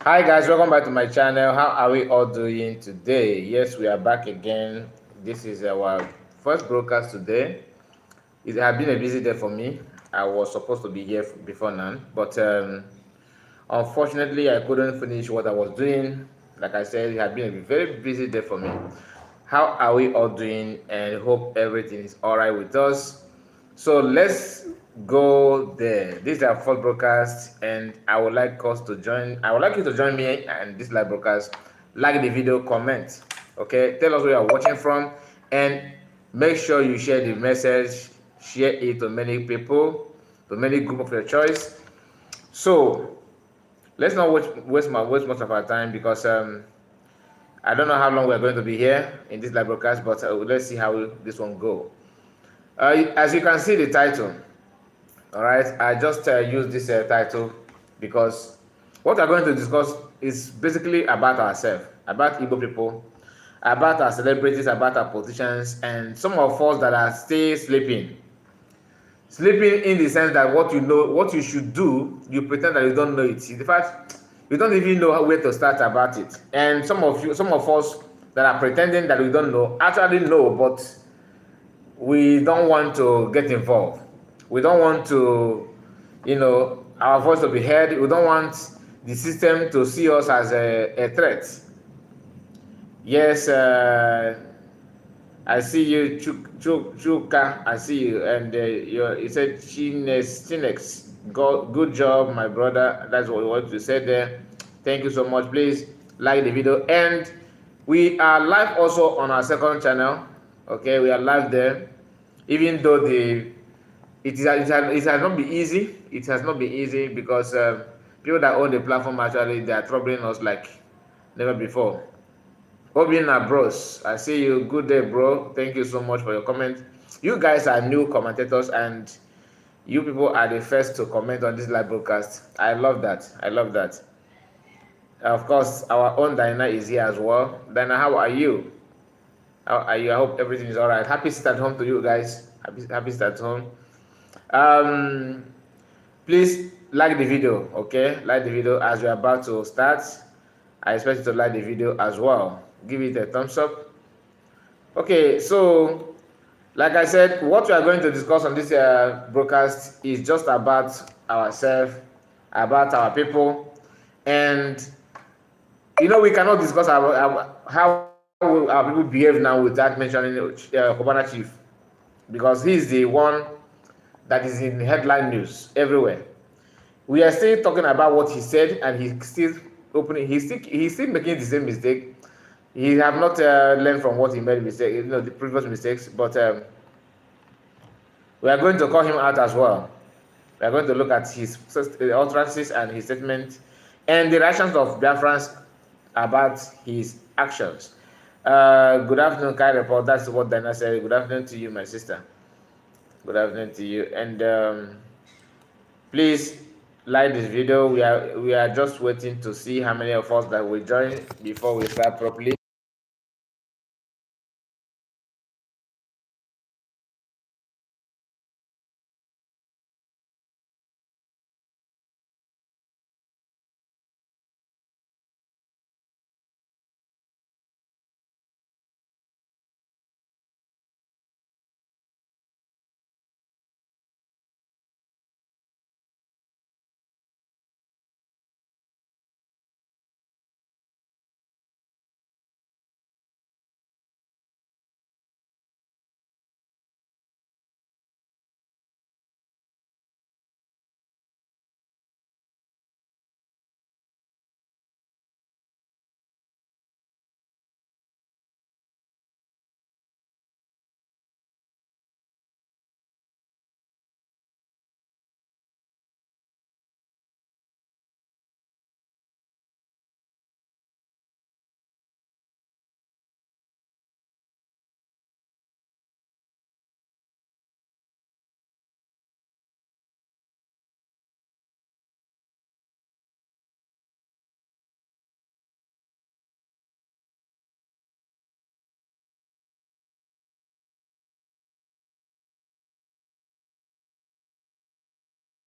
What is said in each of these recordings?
Hi guys, welcome back to my channel. How are we all doing today? Yes, we are back again. This is our first broadcast today. It has been a busy day for me. I was supposed to be here before now, but unfortunately I couldn't finish what I was doing. Like I said, it had been a very busy day for me. How are we all doing? And hope everything is all right with us. So let's go there. This is our first broadcast, and I would like us to join. I would like you to join me and this live broadcast. Like the video, comment. Okay, tell us where you are watching from, and make sure you share the message. Share it to many people, to many group of your choice. So let's not waste much of our time because I don't know how long we're going to be here in this live broadcast, but let's see how this one go. As you can see the title, all right, I just use this title because what we're going to discuss is basically about ourselves, about Igbo people, about our celebrities, about our politicians, and some of us that are still sleeping. Sleeping in the sense that what you know, what you should do, you pretend that you don't know it. In fact, you don't even know where to start about it. And some of us that are pretending that we don't know, actually know, but we don't want to get involved. We don't want to, our voice to be heard. We don't want the system to see us as a threat. Yes, I see you, Chuka. I see you, and you said Chinex. Good job, my brother. That's what you said there. Thank you so much. Please like the video, and we are live also on our second channel. Okay, we are live there. Even though it has not been easy. It has not been easy because people that own the platform actually they are troubling us like never before. Obina Bros, I see you. Good day, bro. Thank you so much for your comment. You guys are new commentators, and you people are the first to comment on this live broadcast. I love that. I love that. Of course, our own Diana is here as well. Diana, how are you? How are you? I hope everything is all right. Happy sit at home to you guys. Happy sit at home. Um, please like the video, okay? Like the video as we're about to start. I expect you to like the video as well. Give it a thumbs up. Okay, so like I said, what we are going to discuss on this broadcast is just about ourselves, about our people, and we cannot discuss how our people behave now without mentioning Kobana Chief, because he is the one that is in headline news everywhere. We are still talking about what he said, and he's still opening. He's still making the same mistake. He have not learned from what he made mistake, the previous mistakes. But we are going to call him out as well. We are going to look at his utterances and his statements, and the reactions of Biafrans about his actions. Good afternoon, Kai Report. That's what Dana said. Good afternoon to you, my sister. Good afternoon to you, and please like this video. We are just waiting to see how many of us that will join before we start properly.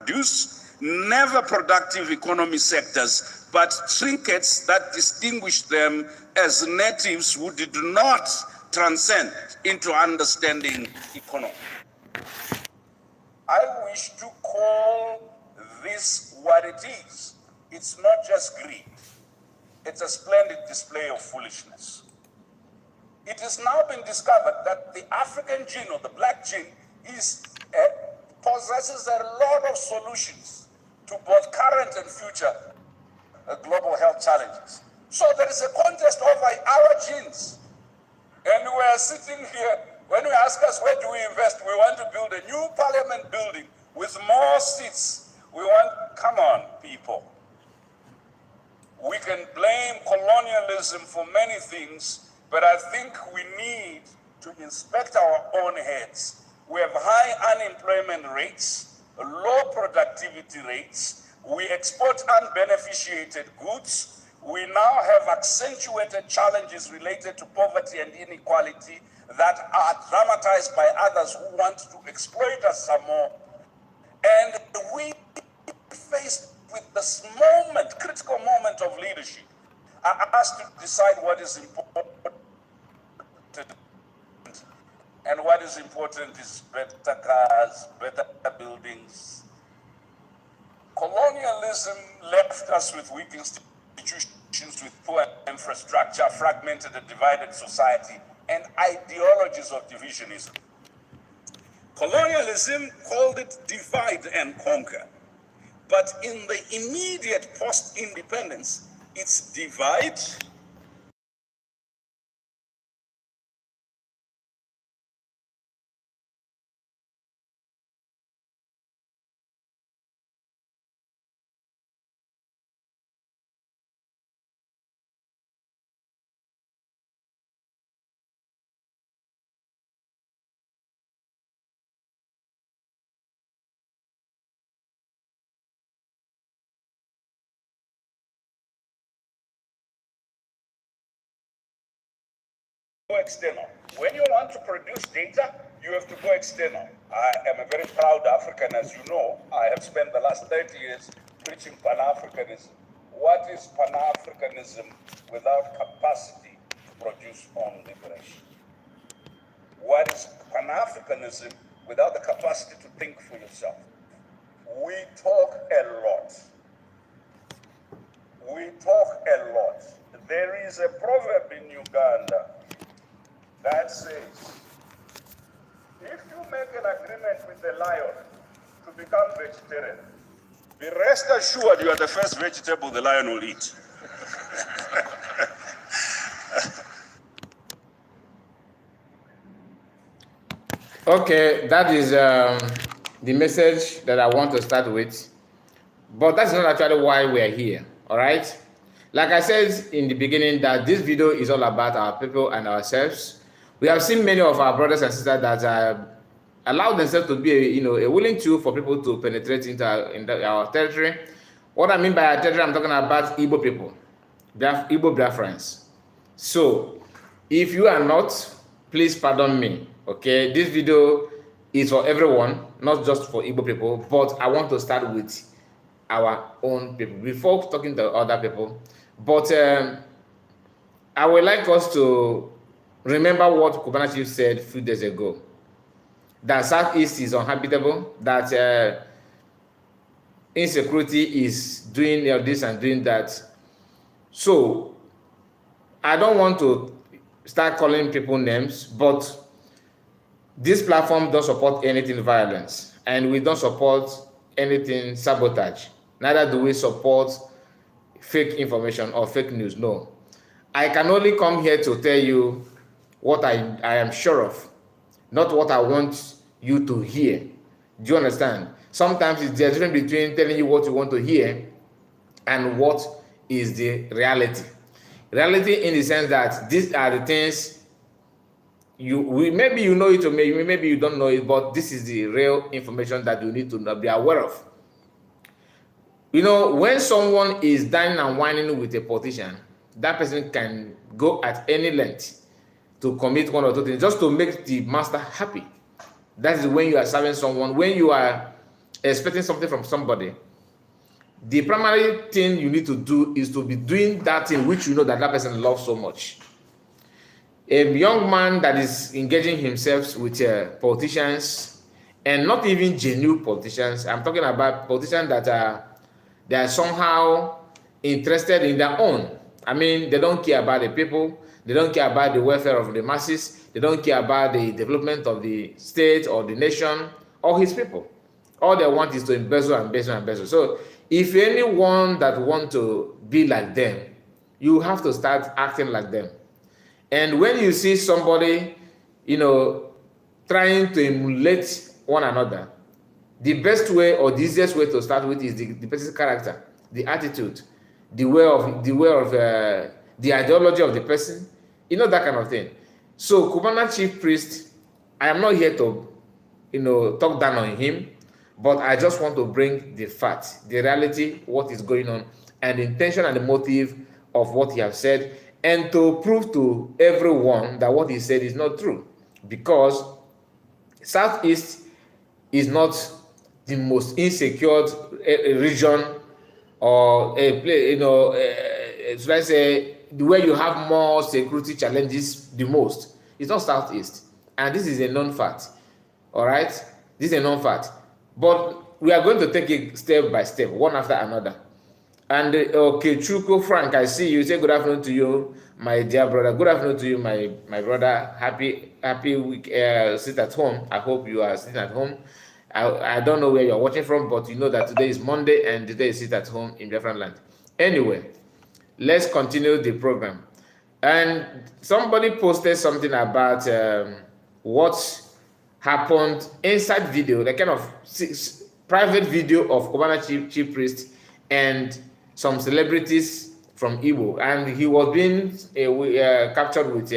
Deuce never productive economy sectors, but trinkets that distinguish them as natives who did not transcend into understanding economy. I wish to call this what it is. It's not just greed. It's a splendid display of foolishness. It has now been discovered that the African gene or the black gene possesses a lot of solutions to both current and future global health challenges. So there is a contest over our genes. And we are sitting here, when we ask us where do we invest, we want to build a new parliament building with more seats. We want, come on, people. We can blame colonialism for many things, but I think we need to inspect our own heads. We have high unemployment rates, low productivity rates. We export unbeneficiated goods. We now have accentuated challenges related to poverty and inequality that are dramatized by others who want to exploit us some more. And we faced with this moment, critical moment of leadership, are asked to decide what is important. And what is important is better cars, better buildings. Colonialism left us with weak institutions, with poor infrastructure, fragmented and divided society, and ideologies of divisionism. Colonialism called it divide and conquer. But in the immediate post-independence, it's divide external. When you want to produce data, you have to go external. I am a very proud African, as you know. I have spent the last 30 years preaching Pan-Africanism. What is Pan-Africanism without capacity to produce own liberation? What is Pan-Africanism without the capacity to think for yourself? We talk a lot. We talk a lot. There is a proverb in Uganda that says, if you make an agreement with the lion to become vegetarian, be rest assured you are the first vegetable the lion will eat. Okay, that is the message that I want to start with. But that's not actually why we are here, all right? Like I said in the beginning, that this video is all about our people and ourselves. We have seen many of our brothers and sisters that allow themselves to be a willing tool for people to penetrate into our territory. What I mean by our territory, I'm talking about Igbo people, Igbo Biafrans. So, if you are not, please pardon me, okay? This video is for everyone, not just for Igbo people, but I want to start with our own people before talking to other people. But I would like us to remember what Cubana Chief said a few days ago, that Southeast is uninhabitable, that insecurity is doing this and doing that. So I don't want to start calling people names, but this platform don't support anything violence, and we don't support anything sabotage. Neither do we support fake information or fake news. No. I can only come here to tell you what I am sure of, not what I want you to hear. Do you understand? Sometimes it's the difference between telling you what you want to hear and what is the reality. Reality in the sense that these are the things maybe you know it or maybe you don't know it, but this is the real information that you need to be aware of. When someone is dining and whining with a politician, that person can go at any length to commit one or two things just to make the master happy. That is when you are serving someone, when you are expecting something from somebody, the primary thing you need to do is to be doing that thing which you know that that person loves so much. A young man that is engaging himself with politicians, and not even genuine politicians. I'm talking about politicians that are somehow interested in their own. I mean, they don't care about the people. They don't care about the welfare of the masses. They don't care about the development of the state or the nation or his people. All they want is to embezzle and embezzle and embezzle. So if anyone that want to be like them, you have to start acting like them. And when you see somebody, trying to emulate one another, the best way or the easiest way to start with is the person's character, the attitude, the way of the ideology of the person, that kind of thing. So Cubana chief priest, I am not here to, talk down on him, but I just want to bring the fact, the reality, what is going on, and the intention and the motive of what he has said, and to prove to everyone that what he said is not true, because Southeast is not the most insecure region or a place, should I say, where you have more security challenges the most. It's not Southeast, and this is a known fact. All right, this is a known fact, but we are going to take it step by step, one after another. And okay, Chuko Frank, I see you. Say good afternoon to you, my dear brother. Good afternoon to you, my brother. Happy week. Sit at home. I hope you are sitting at home. I don't know where you're watching from, but you know that today is Monday and today is sit at home in Biafra land. Anyway, let's continue the program. And somebody posted something about what happened inside video, the kind of private video of Cubana chief priest and some celebrities from Igbo, and he was being captured with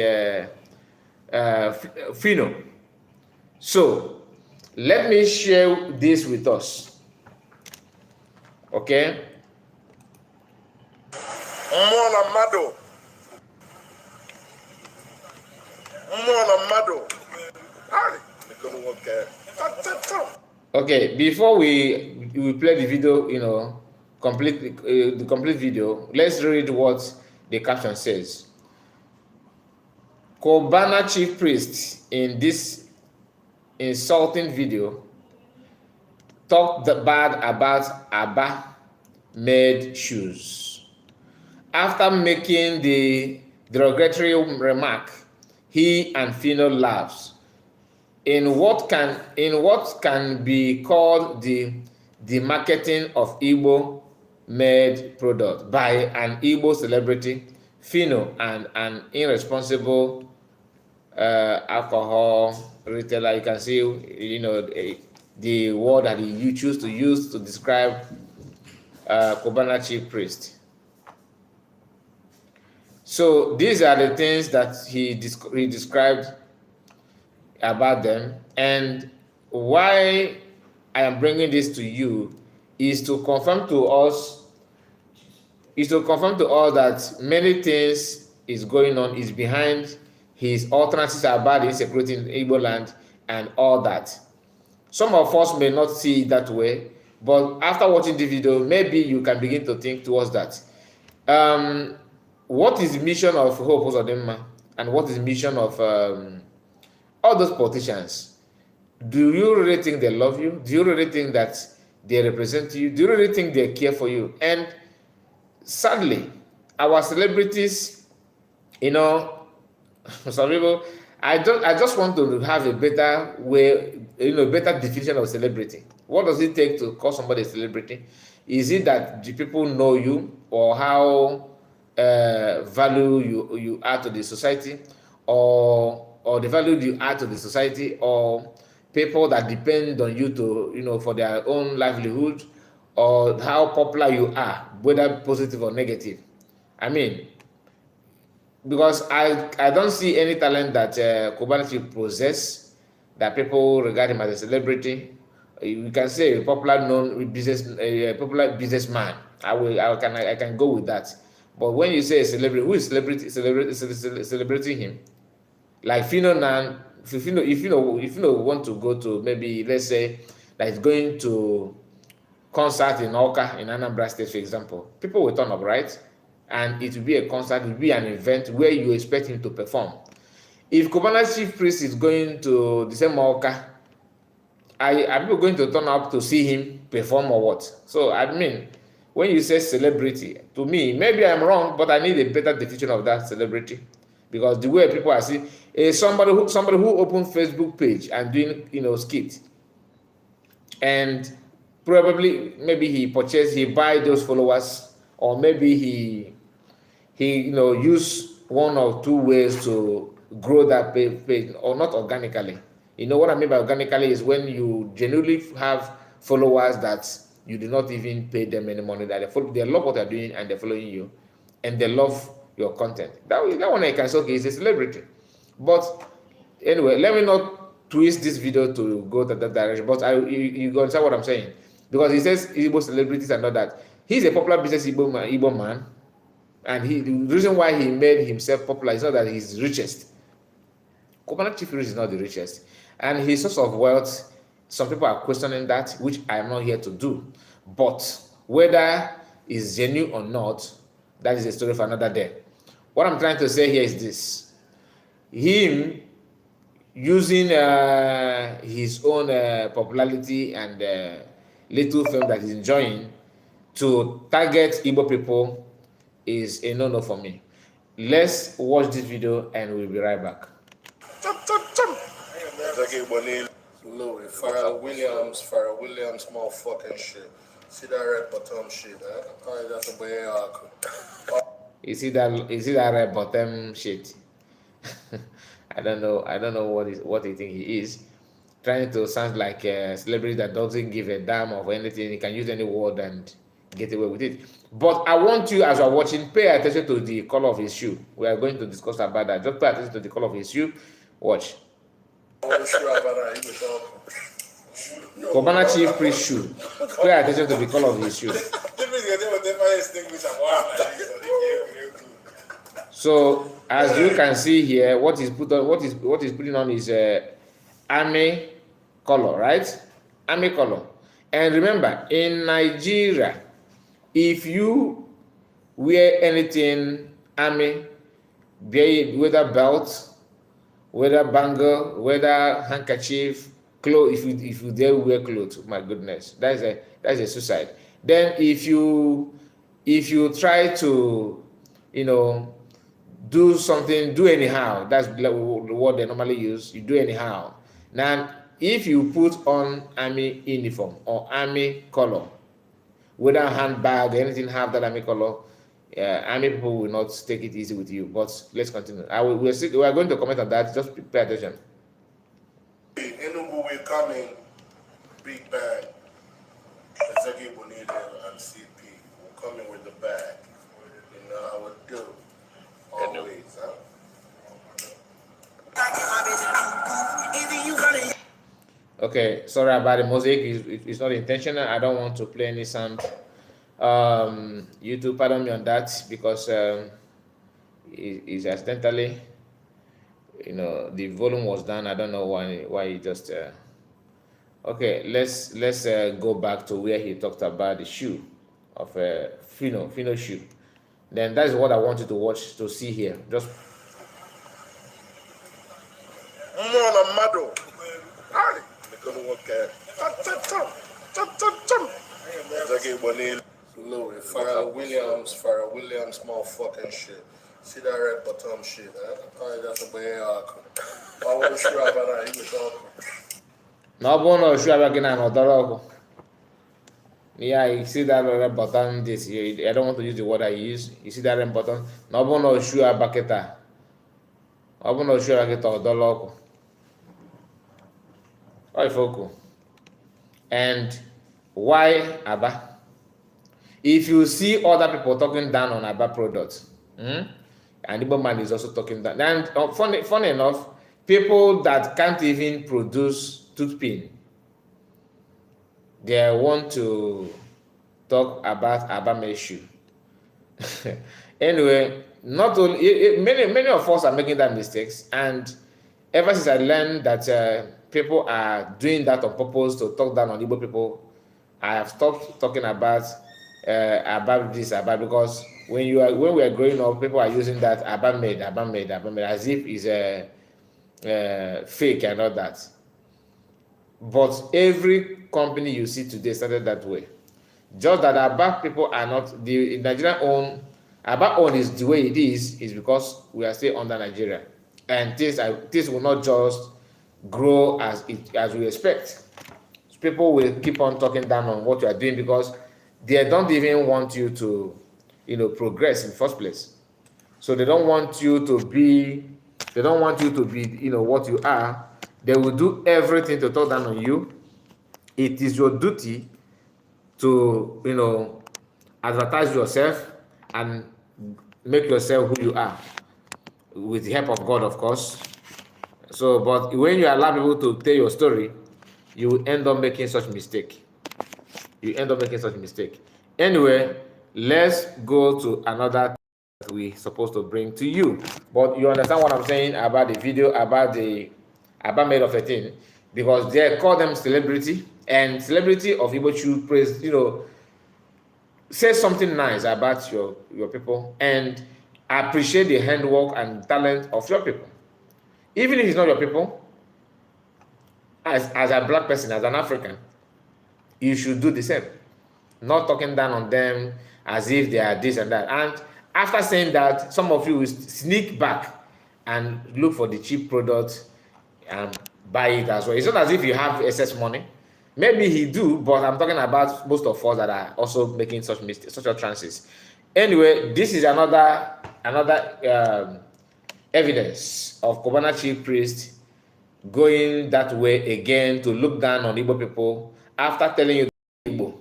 Fino. So let me share this with us, okay? Okay, before we play the video, the complete video, let's read what the caption says. Cubana chief priest in this insulting video talked bad about Abba made shoes. After making the derogatory remark, he and Fino laughs in what can be called the marketing of Igbo made product by an Igbo celebrity, Fino, and an irresponsible alcohol retailer. You can see, the word that you choose to use to describe Cubana chief priest. So these are the things that he described about them, and why I am bringing this to you is to confirm to us that many things is going on, is behind his utterances about the insecurity in Igbo land and all that. Some of us may not see it that way, but after watching the video, maybe you can begin to think towards that. What is the mission of Hope Uzodimma, and what is the mission of all those politicians? Do you really think they love you? Do you really think that they represent you? Do you really think they care for you? And sadly, our celebrities, some people, I just want to have a better way, better definition of celebrity. What does it take to call somebody a celebrity? Is it that the people know you, or how value you add to the society, or the value you add to the society, or people that depend on you to, for their own livelihood, or how popular you are, whether positive or negative? I mean, because I don't see any talent that Cubana chief possess that people regard him as a celebrity. You can say a popular businessman. I can go with that. But when you say a celebrity, who is celebrating him? Like Fino now, if you want to go to, maybe let's say, like going to concert in Oka, in Anambra State, for example, people will turn up, right? And it will be a concert, it will be an event where you expect him to perform. If Cubana chief priest is going to the same Oka, are people going to turn up to see him perform or what? So, I mean, when you say celebrity, to me, maybe I'm wrong, but I need a better definition of that celebrity. Because the way people are seeing is somebody who opened Facebook page and doing skit, and probably maybe he buy those followers, or maybe he use one or two ways to grow that page, or not organically. What I mean by organically is when you genuinely have followers that you do not even pay them any money, that they love what they're doing and they're following you, and they love your content. That one I can say, okay, is a celebrity. But anyway, let me not twist this video to go to that direction. But you understand what I'm saying? Because he says Igbo celebrities and all that. He's a popular business Igbo man, and the reason why he made himself popular is not that he's richest. Cubana chief priest is not the richest, and his source of wealth, some people are questioning that, which I am not here to do. But whether it's genuine or not, that is a story for another day. What I'm trying to say here is this: him using his own popularity and little fame that he's enjoying to target Igbo people is a no-no for me. Let's watch this video and we'll be right back. Louis, Pharrell Williams, motherfucking shit. See that red bottom shit, Alright, that's a way You see that red bottom shit? I don't know what you think he is. Trying to sound like a celebrity that doesn't give a damn of anything. He can use any word and get away with it. But I want you, as you are watching, pay attention to the color of his shoe. We are going to discuss about that. Just pay attention to the color of his shoe. Watch. Cubana chief priest shoe. Pay attention to the color of his shoe. So as you can see here, what is putting on is army color, right? Army color. And remember, in Nigeria, if you wear anything army, whether belt, whether bangle, whether handkerchief, clothes, if you dare wear clothes, my goodness, that's a suicide. Then if you try to do something, do anyhow, that's the word they normally use, you do anyhow. Now if you put on army uniform or army color, whether handbag, anything have that army color, army people will not take it easy with you. But let's continue. We are going to comment on that. Just pay attention. Enugu will coming, big bag. Ezeki Bonita and CP will come in with the bag. You know how it do. Always, huh? Okay, sorry about the mosaic. It's not intentional. I don't want to play any sound. YouTube, pardon me on that, because it's accidentally, the volume was down. I don't know why it just. Okay, let's go back to where he talked about the shoe of Fino shoe. Then that's what I want you to watch, to see here. Just. Louis, Pharrell Williams, motherfucking shit. See that red bottom shit, Alright, that's a way I wasn't sure about that. He was talking. No, sure about getting another. Yeah, you see that red button. This I don't want to use the word I use. You see that red button. No, sure about it. No, sure about it. Odoloko. Oifoko. And why Aba? If you see other people talking down on Aba products, and Igbo man is also talking down. And funny enough, people that can't even produce toothpin, they want to talk about Aba issue. Anyway, not only many of us are making that mistakes, and ever since I learned that people are doing that on purpose to talk down on Igbo people, I have stopped talking about this about, because when we are growing up, people are using that abamade as if it's a fake and all that. But every company you see today started that way. Just that Aba people are not, the Nigerian own, Aba own is the way it is because we are still under Nigeria, and things will not just grow as we expect. People will keep on talking down on what you are doing because they don't even want you to, progress in the first place. So they don't want you to be, what you are. They will do everything to talk down on you. It is your duty to, advertise yourself and make yourself who you are, with the help of God, of course. So, but when you allow people to tell your story, you will end up making such mistake. Anyway, let's go to another that we're supposed to bring to you. But you understand what I'm saying about the video, about made of a thing, because they call them celebrity, and celebrity of Igbo should praise, say something nice about your people and appreciate the handwork and talent of your people. Even if it's not your people, as a black person, as an African, you should do the same. Not talking down on them as if they are this and that. And after saying that, some of you will sneak back and look for the cheap product and buy it as well. It's not as if you have excess money. Maybe he do, but I'm talking about most of us that are also making such mistakes, such chances. Anyway, this is another evidence of Cubana chief priest going that way again to look down on Igbo people after telling you Igbo,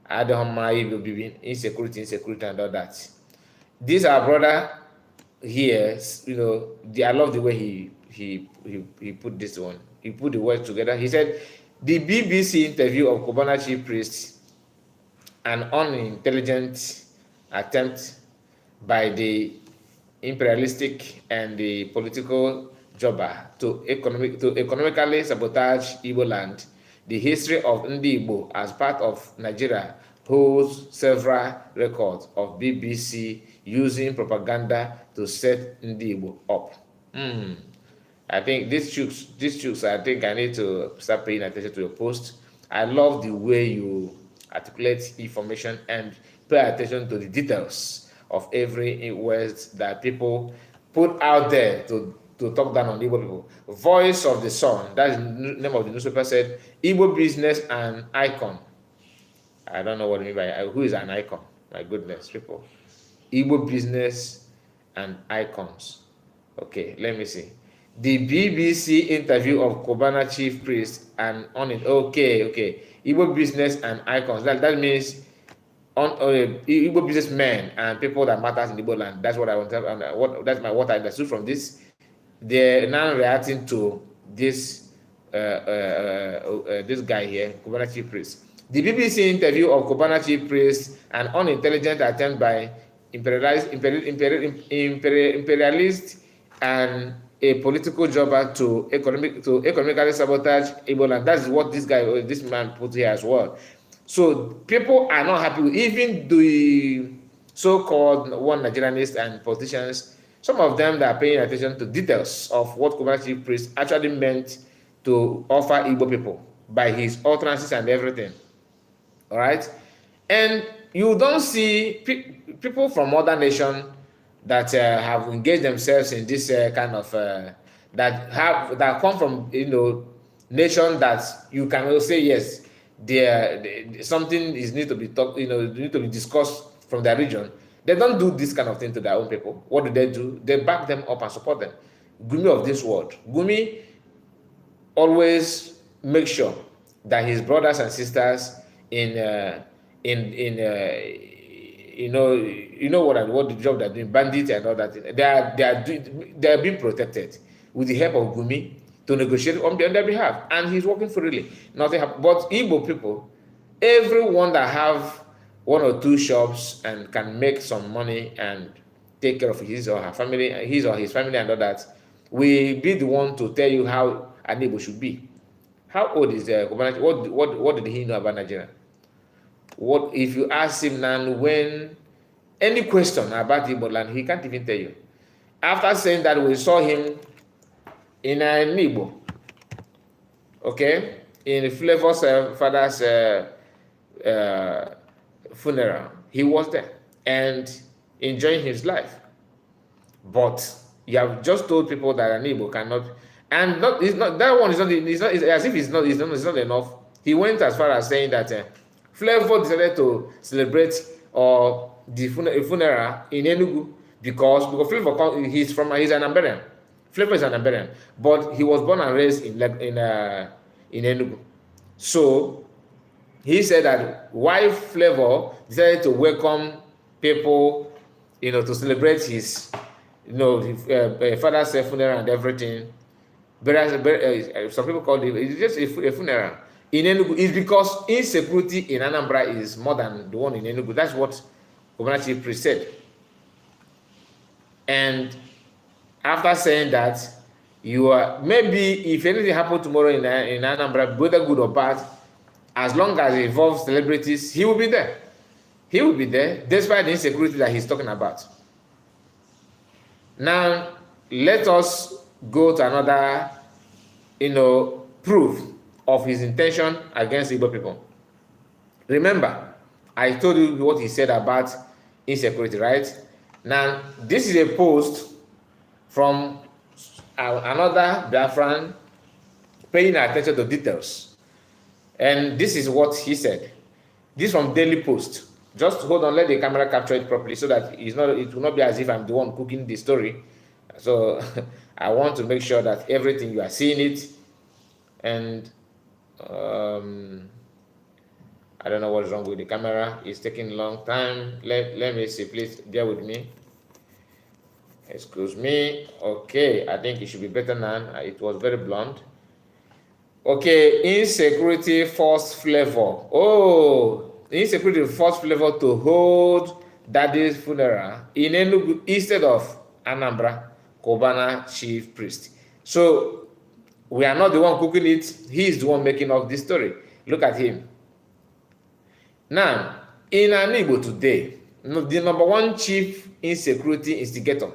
I don't mind Igbo insecurity and all that. This our brother here, I love the way he put this one. He put the words together. He said, the BBC interview of Cubana chief priest, an unintelligent attempt by the imperialistic and the political jobber to economically sabotage Igbo land. The history of Ndi Igbo as part of Nigeria holds several records of BBC using propaganda to set Ndi Igbo up. I think these chooks, I think I need to start paying attention to your post. I love the way you articulate information and pay attention to the details of every word that people put out there to talk down on Igbo people. Voice of the Sun, that's the name of the newspaper, said Igbo business and icon. I don't know what I mean by who is an icon. My goodness, people. Igbo business and icons. Okay, let me see. The BBC interview of Cubana chief priest and on it. Okay. Igbo business and icons. That means on Igbo businessmen and people that matters in Igbo land. That's what I want to. What I understood from this. They're now reacting to this this guy here, Cubana chief priest. The BBC interview of Cubana chief priest, an unintelligent attempt by imperialist and a political jobber to economically sabotage Igbo land. That's what this man put here as well. So people are not happy with even the so-called one Nigerianists and politicians. Some of them that are paying attention to details of what Cubana chief priest actually meant to offer Igbo people by his utterances and everything. All right, and you don't see people from other nations that have engaged themselves in this kind of that come from nation that you can say yes, something is need to be need to be discussed from their region. They don't do this kind of thing to their own people. What do? They back them up and support them. Gumi of this world, Gumi always make sure that his brothers and sisters what the job they're doing, bandits and all that, they are being protected with the help of Gumi to negotiate on their behalf, and he's working freely. Nothing happened. But Igbo people, everyone that have one or two shops and can make some money and take care of his or her family, his or his family and all that, will be the one to tell you how an Igbo should be. How old is What did he know about Nigeria? What if you ask him now when any question about Igbo land, he can't even tell you. After saying that, we saw him in an Igbo, okay, in Flavor's father's funeral. He was there and enjoying his life. But you have just told people that an Igbo cannot, and not, it's not that one is not, it's not, it's as if it's not enough. He went as far as saying that Flavor decided to celebrate or the funeral in Enugu because Flavor he's an Amberian. Flavor is an Amberian, but he was born and raised in Enugu. So he said that why Flavor decided to welcome people, to celebrate his, father's funeral and everything. Some people call it's just a funeral in Enugu. Is because insecurity in Anambra is more than the one in Enugu. That's what Obana Chief Priest said. And after saying that, you are maybe if anything happened tomorrow in Anambra, whether good or bad, as long as it involves celebrities, he will be there. He will be there, despite the insecurity that he's talking about. Now, let us go to another, proof of his intention against Igbo people. Remember, I told you what he said about insecurity, right? Now, this is a post from another Biafran paying attention to details. And this is what he said. This from Daily Post. Just hold on, let the camera capture it properly so that it will not be as if I'm the one cooking the story. So I want to make sure that everything you are seeing it. And I don't know what's wrong with the camera. It's taking a long time. Let me see, please bear with me. Excuse me. Okay, I think it should be better now. It was very blunt. Okay, insecurity forced Flavor. Oh, insecurity forced Flavor to hold Daddy's funeral in Enugu instead of Anambra, Kobana Chief Priest. So we are not the one cooking it. He is the one making up this story. Look at him. Now, in Igbo today, the number one chief insecurity instigator,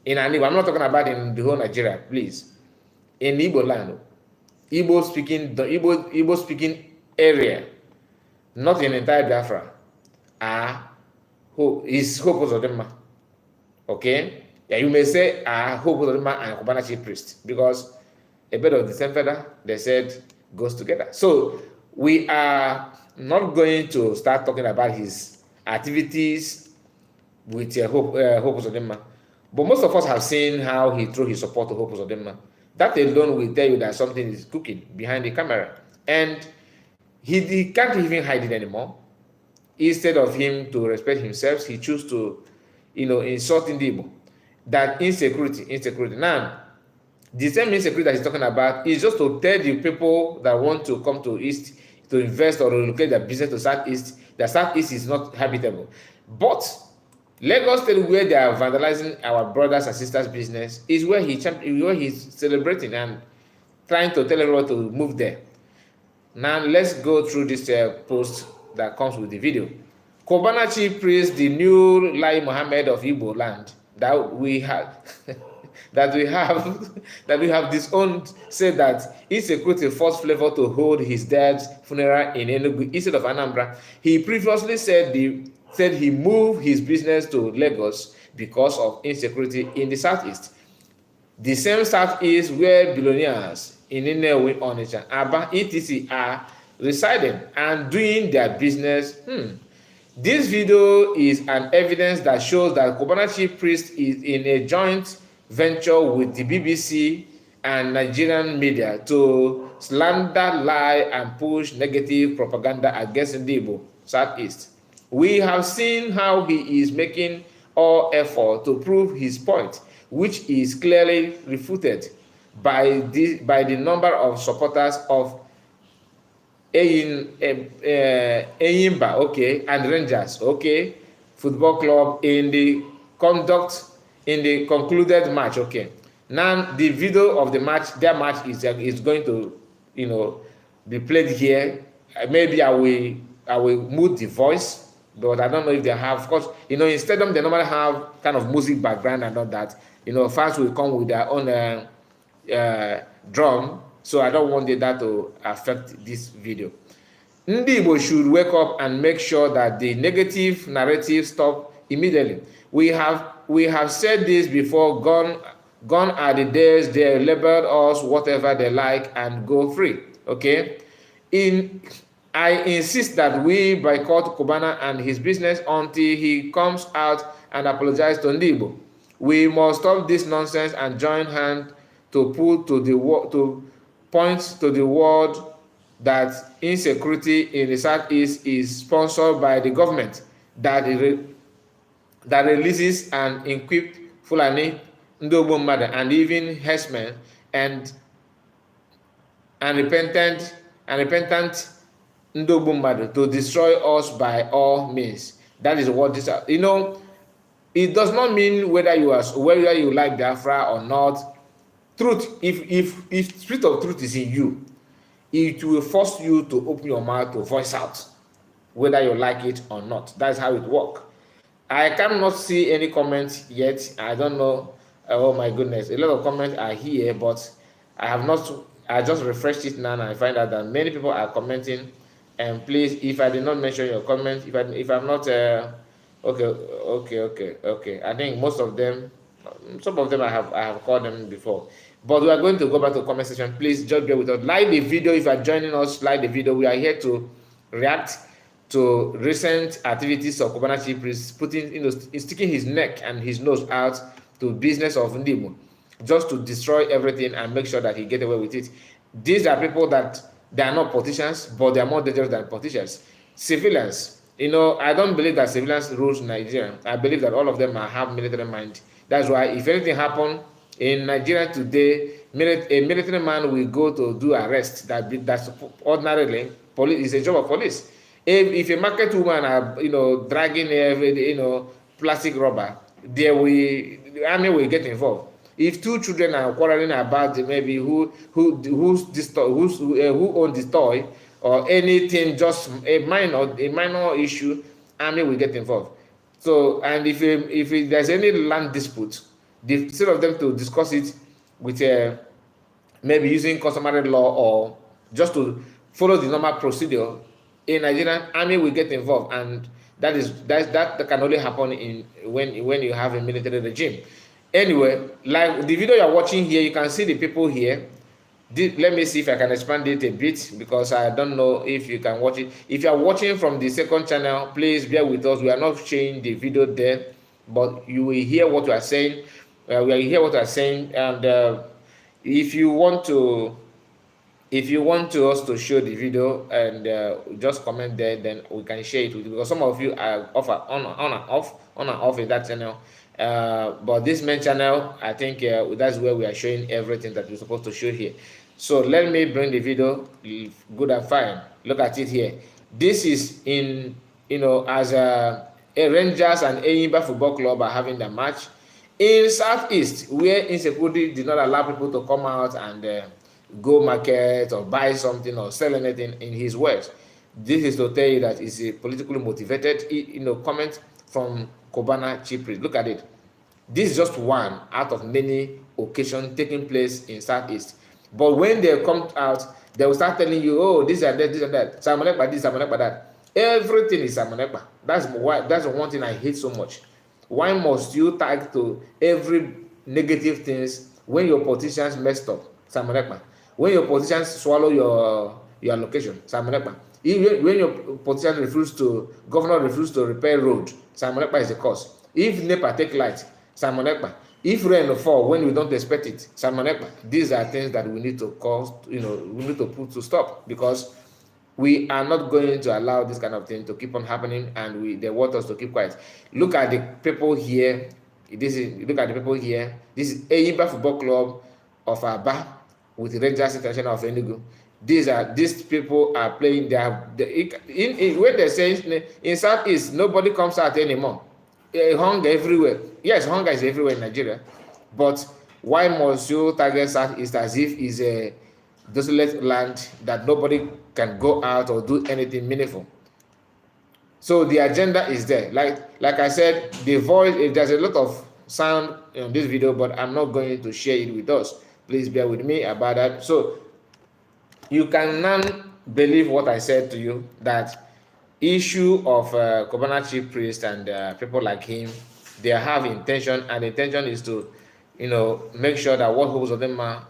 in Igbo, I'm not talking about in the whole Nigeria, please. In Igbo land, Igbo speaking area, not in entire Biafra, is Hope Uzodimma. Okay? Yeah, you may say Hope Uzodimma and Kobana Chief Priest, because a bit of the same feather, they said, goes together. So we are not going to start talking about his activities with Hope Uzodimma. But most of us have seen how he threw his support to Hope Uzodimma. That alone will tell you that something is cooking behind the camera. And he can't even hide it anymore. Instead of him to respect himself, he chose to, insult in the Igbo. That insecurity. Now, the same insecurity that he's talking about is just to tell the people that want to come to East to invest or relocate their business to Southeast, that Southeast is not habitable. But Lagos State, where they are vandalizing our brothers and sisters' business, is where he's celebrating and trying to tell everyone to move there. Now, let's go through this post that comes with the video. Kobana Chief Priest, the new Lai Mohammed of Igbo land that we have that we have disowned, said that insecurity forced Flavor to hold his dad's funeral in Enugu instead of Anambra. He previously said he moved his business to Lagos because of insecurity in the Southeast. The same Southeast where billionaires in Nnewi, Onitsha, Aba, etc. are residing and doing their business. This video is an evidence that shows that Kobana Chief Priest is in a joint venture with the BBC and Nigerian media to slander, lie, and push negative propaganda against Igbo Southeast. We have seen how he is making all effort to prove his point, which is clearly refuted by the number of supporters of Eyimba, okay, and Rangers, okay, football club in the concluded match, okay. Now the video of the match, their match is be played here. Maybe I will mute the voice, but I don't know if they have. Of course, in stadium they normally have kind of music background and all that. Fans will come with their own drum, so I don't want that to affect this video. Ndị Igbo should wake up and make sure that the negative narrative stop immediately. We have said this before. Gone are the days they labeled us whatever they like and go free. Okay? I insist that we boycott Cubana and his business until he comes out and apologizes to Ndị Igbo. We must stop this nonsense and join hands to point to the world that insecurity in the Southeast is sponsored by the government that releases and equips Fulani, Ndogbo Mmadụ, and even herdsmen and repentant Ndogbo Mmadụ to destroy us by all means. That is what this. It does not mean whether you like Biafra or not. Truth, if spirit of truth is in you, it will force you to open your mouth to voice out, whether you like it or not. That's how it works. I cannot see any comments yet. I don't know. Oh my goodness, a lot of comments are here, but I have not. I just refreshed it now and I find out that many people are commenting. And please, if I did not mention your comment, if I'm not okay. I think most of them, some of them I have called them before. But we are going to go back to the comment section. Please just bear with us. Like the video if you are joining us. Like the video. We are here to react to recent activities of Cubana Chief Priest sticking his neck and his nose out to business of Ndị Igbo, just to destroy everything and make sure that he get away with it. These are people that they are not politicians, but they are more dangerous than politicians. Civilians, I don't believe that civilians rules Nigeria. I believe that all of them have military mind. That's why if anything happen in Nigeria today, a military man will go to do arrest. That's ordinarily police. It's a job of police. If a market woman are dragging plastic rubber, the army will get involved. If two children are quarreling about maybe who owns this toy or anything, just a minor issue, army will get involved. So, and if there's any land dispute, instead of them to discuss it with maybe using customary law or just to follow the normal procedure, in Nigerian army will get involved, and that can only happen when you have a military regime. Anyway, like the video you're watching here, you can see the people here. Let me see if I can expand it a bit, because I don't know if you can watch it. If you are watching from the second channel, please bear with us. We are not showing the video there, but you will hear what we are saying. We will hear what we are saying, and if you want us to show the video, and just comment there, then we can share it with you, because some of you are on and off in that channel. But this main channel, I think that's where we are showing everything that we're supposed to show here. So let me bring the video. Good and fine. Look at it here. This is as a Rangers and Eyimba Football Club are having the match in Southeast, where insecurity did not allow people to come out and go market or buy something or sell anything. In his words, this is to tell you that it's a politically motivated comment from Cubana Chief Priest. Look at it. This is just one out of many occasions taking place in Southeast. But when they come out, they will start telling you, oh, this and that, this and that, Samonekpa this, Samonekpa that. Everything is Samonekpa. That's the one thing I hate so much. Why must you tag to every negative things when your politicians messed up? Samonekpa. When your politicians swallow your allocation, Samonekpa. When your politician governor refused to repair road, Samonekpa is the cause. If NEPA take light, Samonekpa. If rain fall when we don't expect it, Samonekpa. These are things that we need to we need to put to stop, because we are not going to allow this kind of thing to keep on happening, and they want us to keep quiet. Look at the people here. This is Eyimba Football Club of Aba with the Rangers International of Enugu. These people are playing. When they say in Southeast, nobody comes out anymore. Hunger everywhere. Yes, hunger is everywhere in Nigeria, but why must you target Southeast as if it's desolate land that nobody can go out or do anything meaningful. So the agenda is there. Like I said, the voice, if there's a lot of sound in this video, but I'm not going to share it with us. Please bear with me about that. So you can now believe what I said to you, that issue of Kobana chief priest and people like him, they have intention, and the intention is to, make sure that what Hope Uzodinma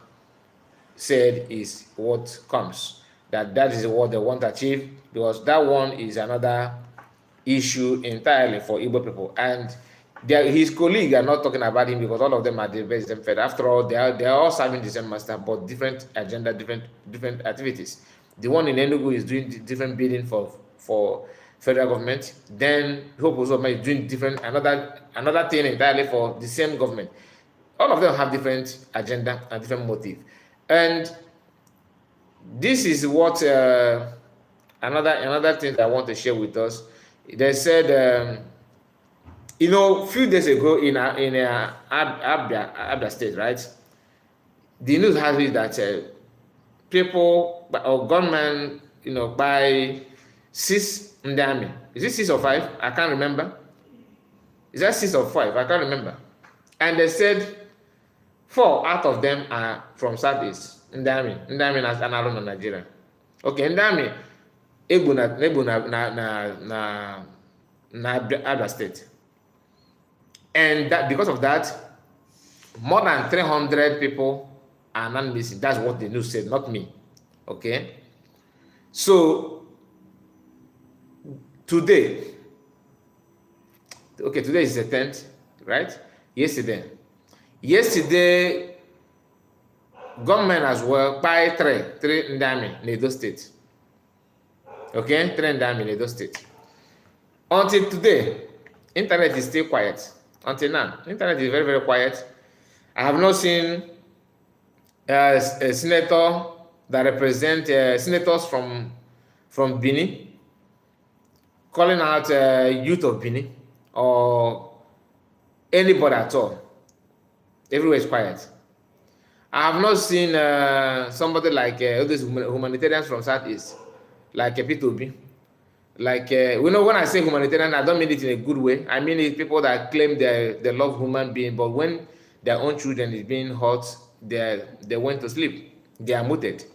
said is what comes. That is what they want to achieve, because that one is another issue entirely for Igbo people. And his colleagues are not talking about him, because all of them are the best fed. After all, they are all serving the same master, but different agenda, different activities. The one in Enugu is doing different bidding for federal government. Then Hope Uzodinma is doing another thing entirely for the same government. All of them have different agenda and different motive. And this is what another thing that I want to share with us. They said, a few days ago in Abia State, right? The news has it that people or gunmen, by 6 in the army. Is it 6 or 5? I can't remember. Is that 6 or 5? I can't remember. And they said 4 out of them are from Southeast. In the army as an alone in Nigeria. Okay, in the army, Egbu na Abia State. And that because of that, more than 300 people are not missing. That's what the news said, not me. Okay. So today is the 10th, right? Yesterday, government as well by 3 in the army in Edo State. Okay, 3 in the army in Edo State. Until today, internet is still quiet. Until now, internet is very, very quiet. I have not seen a senator that represents senators from Benin calling out youth of Benin or anybody at all. Everywhere is quiet. I have not seen somebody like all these humanitarians from Southeast, like P2B. Like, when I say humanitarian, I don't mean it in a good way. I mean it people that claim they love human being, but when their own children is being hurt, they went to sleep. They are muted.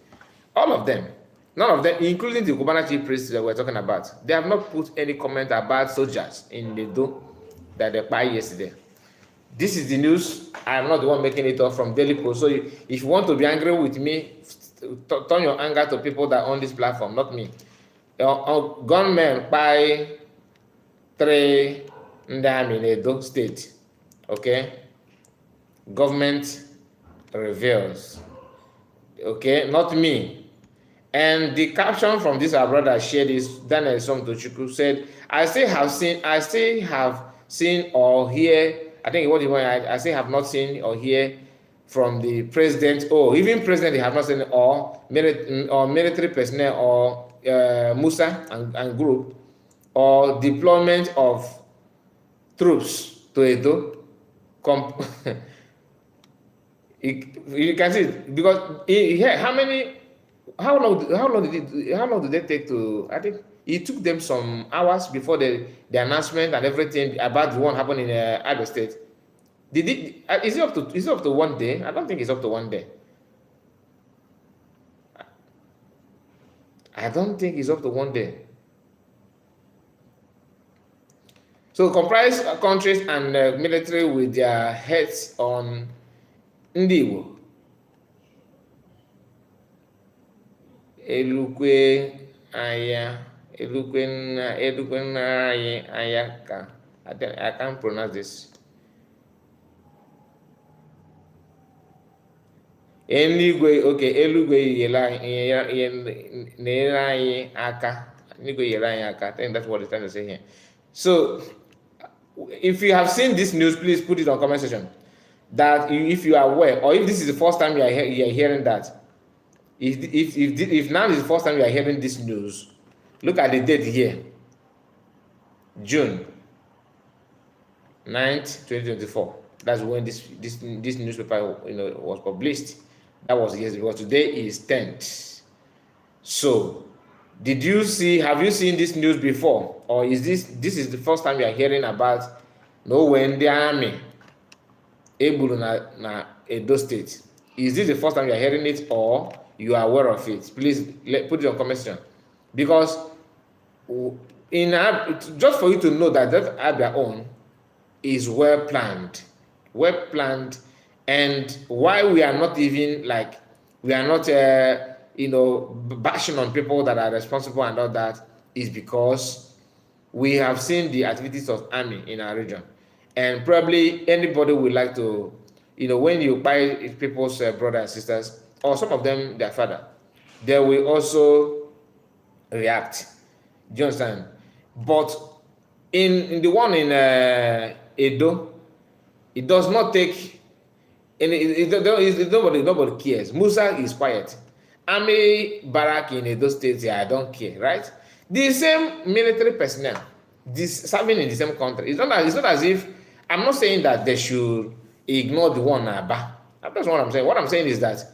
All of them. None of them, including the Kobana chief priests that we're talking about. They have not put any comment about soldiers in the do that they buy yesterday. This is the news. I am not the one making it up from Daily Post. So if you want to be angry with me, turn your anger to people that own this platform, not me. Gunmen by 3 in the army in Edo State. Okay? Government reveals. Okay? Not me. And the caption from this our brother shared is Daniel Somtochukwu said, I still have seen or hear, I think what he wanted, I still have not seen or hear from the president, or even president, they have not seen, or military personnel, or Musa and group, or deployment of troops to Edo. You can see it, because how long did they take to? I think it took them some hours before the announcement and everything about the one happened in Abia State. Is it up to 1 day? I don't think it's up to 1 day. I don't think it's up to 1 day. So comprise countries and military with their heads on Ndiwo. Elukwe ayaka. I can't pronounce this. Eluigwe, okay, eluigwe nyere anyị aka. Eluigwe nyere anyị aka. I think that's what it's trying to say here. So, if you have seen this news, please put it on comment section. That if you are aware, or if this is the first time you are hearing that, if now is the first time you are hearing this news, look at the date here, June 9th, 2024. That's when this newspaper was published. That was yesterday, because today is 10th. So, have you seen this news before? Or is this is the first time you are hearing about no when the army able na Edo State? Is this the first time you are hearing it, or you are aware of it? Please put it on comment section. Because just for you to know that Abia own is well planned, and why we are not even like, we are not bashing on people that are responsible and all that, is because we have seen the activities of army in our region, and probably anybody would like to, when you buy people's brothers and sisters, or some of them their father, they will also react. Do you understand? But in the one in Edo, it does not take any. Nobody cares. Musa is quiet. Army barrack in Edo State, I don't care, right? The same military personnel, serving in the same country. It's not as if, I'm not saying that they should ignore the one Aba. That's what I'm saying. What I'm saying is that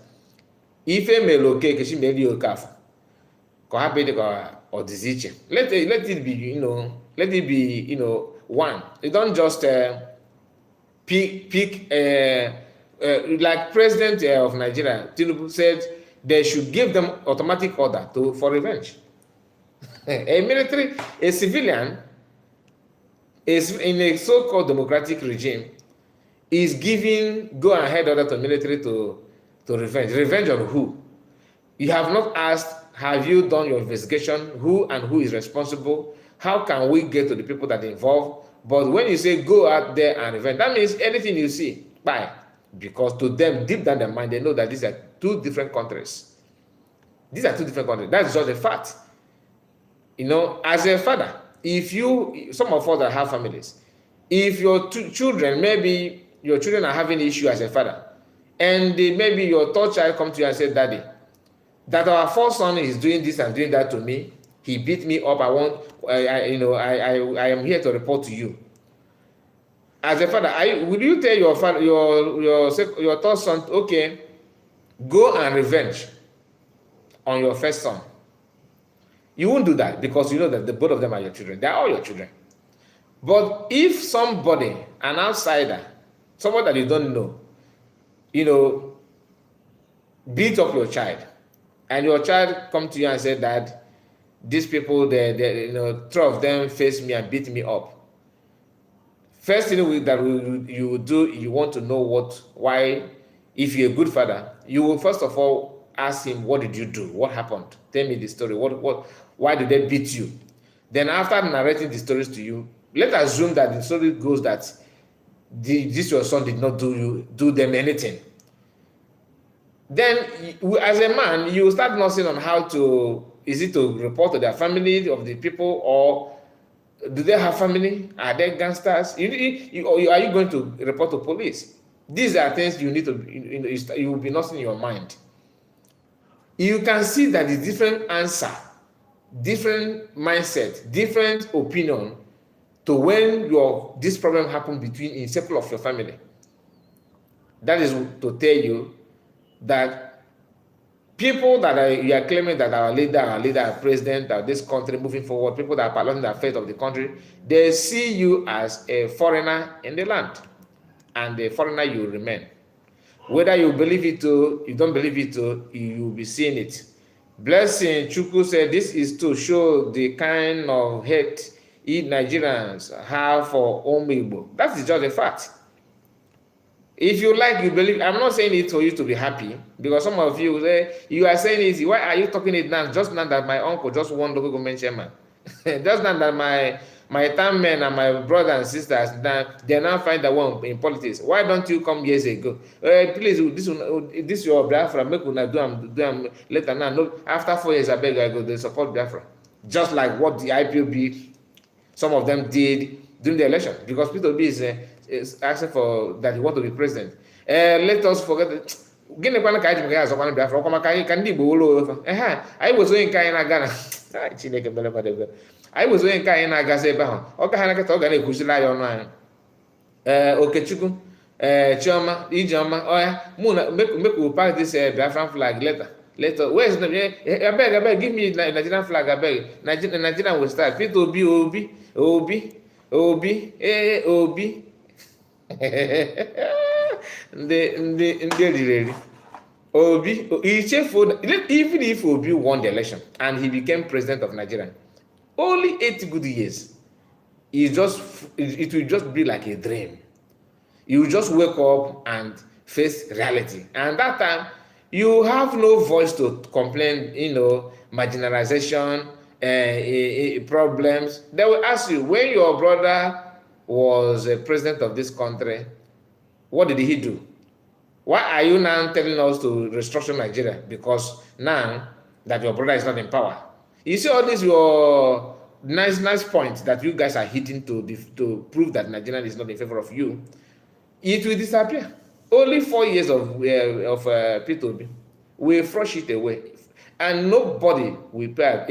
if a meloke keshi meli okafu, or diziche, let it be, one. You don't just pick like President of Nigeria, Tinubu, said they should give them automatic order for revenge. A civilian is in a so-called democratic regime, is giving go-ahead order to military to revenge. Revenge on who? You have not asked, have you done your investigation? Who is responsible? How can we get to the people that are involved? But when you say go out there and revenge, that means anything you see, buy. Because to them, deep down their mind, they know that these are two different countries. These are two different countries. That's just a fact. As a father, some of us that have families, if your children, maybe your children are having issue as a father, and maybe your third child come to you and say, Daddy, that our first son is doing this and doing that to me, he beat me up, I am here to report to you. As a father, will you tell your father, your third son, okay, go and revenge on your first son? You won't do that, because you know that the both of them are your children. They are all your children. But if somebody, an outsider, someone that you don't know, beat up your child, and your child come to you and say that these people, three of them face me and beat me up. First thing that you will do, you want to know why. If you're a good father, you will first of all ask him, what did you do? What happened? Tell me the story. Why did they beat you? Then after narrating the stories to you, let's assume that the story goes that this your son did not do them anything. Then, as a man, you start nursing on how to, is it to report to their family of the people, or do they have family? Are they gangsters? Are you going to report to police? These are things you need to, you will be nursing in your mind. You can see that the different answer, different mindset, different opinion to when this problem happened in circle of your family. That is to tell you that people that you are claiming that our leader, our president, that this country moving forward, people that are piloting the affairs of the country, they see you as a foreigner in the land, and a foreigner you remain. Whether you believe it or you don't believe it, you will be seeing it. Blessing Chukwu said, this is to show the kind of hate Nigerians have for Igbo. That is just a fact. If you like, you believe. I'm not saying it for you to be happy, because some of you say, you are saying it. Why are you talking it now? Just now that my uncle just won local government chairman. Just now that my town men and my brothers and sisters, they now find the one in politics. Why don't you come years ago? Please, this your Biafra. Make una do am later now. No, after 4 years, I beg I go. They support Biafra, just like what the IPOB, some of them did during the election, because P2B is asking for that he want to be president. Let us forget that. Gịnị kwana ka anyị ji maka ya azọkwana Biafra, ọkwa maka anyị ka ndị Igbo ụlọ ofe. Anyị bụ onye nke anyị na-aga na Chineke mere mmadụ ebe. Anyị bụ onye nke anyị na-agazi ebe ahụ. Ọ gaghị nakịta, ọ ga na-ekwuziri anyị ọnụ anyị. Okechukwu, Chioma, Ijeoma, oh yeah, Muna, make we pass this Biafran flag later. Later, where's the I beg, give me Nigerian flag, I beg. Nigerian will start. Peter Obi, Obi. Ndị eriri. Obi, even if Obi won the election and he became president of Nigeria, only 8 good years, it will just be like a dream. You just wake up and face reality. And that time, you have no voice to complain, marginalization, problems. They will ask you, when your brother was a president of this country, what did he do? Why are you now telling us to restructure Nigeria? Because now that your brother is not in power. You see all these your nice points that you guys are hitting to prove that Nigeria is not in favor of you. It will disappear. Only 4 years of P2B will flush it away, and nobody will pay.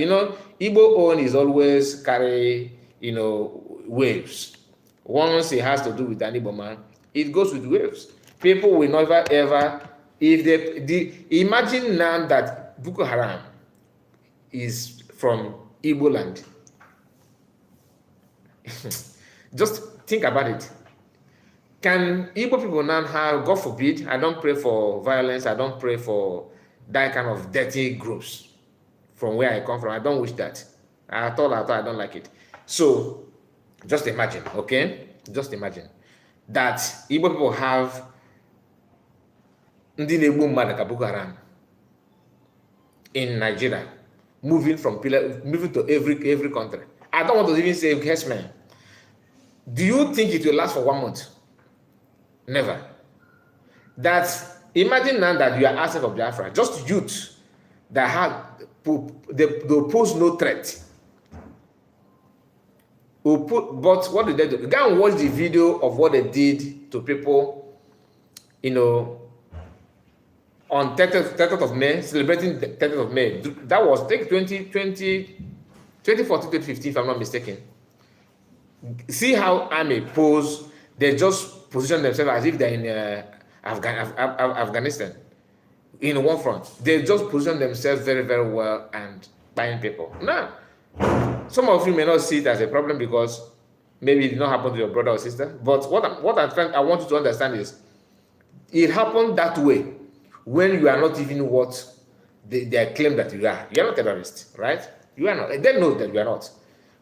Igbo own is always carry waves. Once it has to do with an Igbo man, it goes with waves. People will never ever, imagine now that Boko Haram is from Igbo land. Just think about it. Can Igbo people now have, God forbid, I don't pray for violence, I don't pray for that kind of dirty groups from where I come from. I don't wish that. At all, I don't like it. So, just imagine, okay? Just imagine that Igbo people have ndị na-egbu mmadụ ka Boko Haram in Nigeria, moving to every country. I don't want to even say herdsmen. Do you think it will last for 1 month? Never. Imagine now that you are asking for Biafra, just youth that they pose no threat. But what did they do? Go and watch the video of what they did to people, on 30th of May, celebrating the 30th of May. That was 2014, 2015, if I'm not mistaken. See how army pose. They just position themselves as if they're in Afghanistan, in one front. They just position themselves very, very well and buying people. Now, some of you may not see it as a problem because maybe it did not happen to your brother or sister. But I want you to understand is, it happened that way when you are not even what they claim that you are. You are not terrorist, right? You are not. They know that you are not.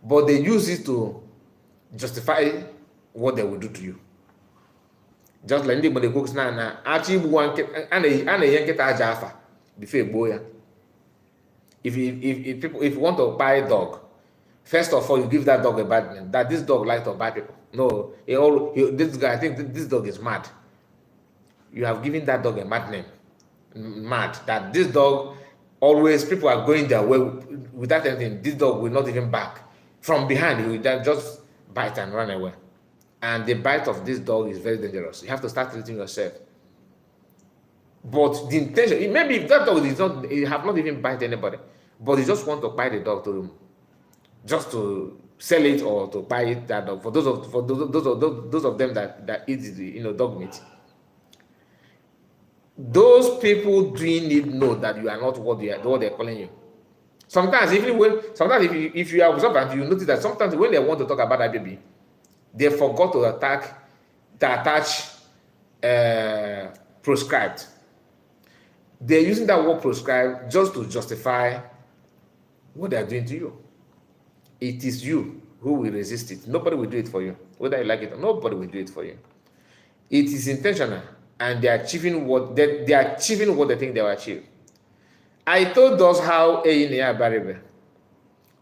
But they use it to justify what they will do to you. Just like when they go now, actually one and a yanket ajafa before boy. If you want to buy a dog, first of all you give that dog a bad name. That this dog likes to buy people. No, this guy, I think this dog is mad. You have given that dog a mad name. Mad. That this dog always, people are going their way without anything. This dog will not even bark. From behind, he will just bite and run away. And the bite of this dog is very dangerous. You have to start treating yourself. But the intention, maybe if that dog is not, he have not even bite anybody, but you just want to buy the dog just to sell it or to buy it, that dog. For those of them that eat dog meat. Those people do need know that you are not what they're calling you. Sometimes if you are observant, you notice that sometimes when they want to talk about that baby, they forgot to attach proscribed. They're using that word proscribed just to justify what they are doing to you. It is you who will resist it. Nobody will do it for you. Whether you like it or nobody will do it for you. It is intentional, and they are achieving what they think they will achieve. I told us how Eyinaya Baribe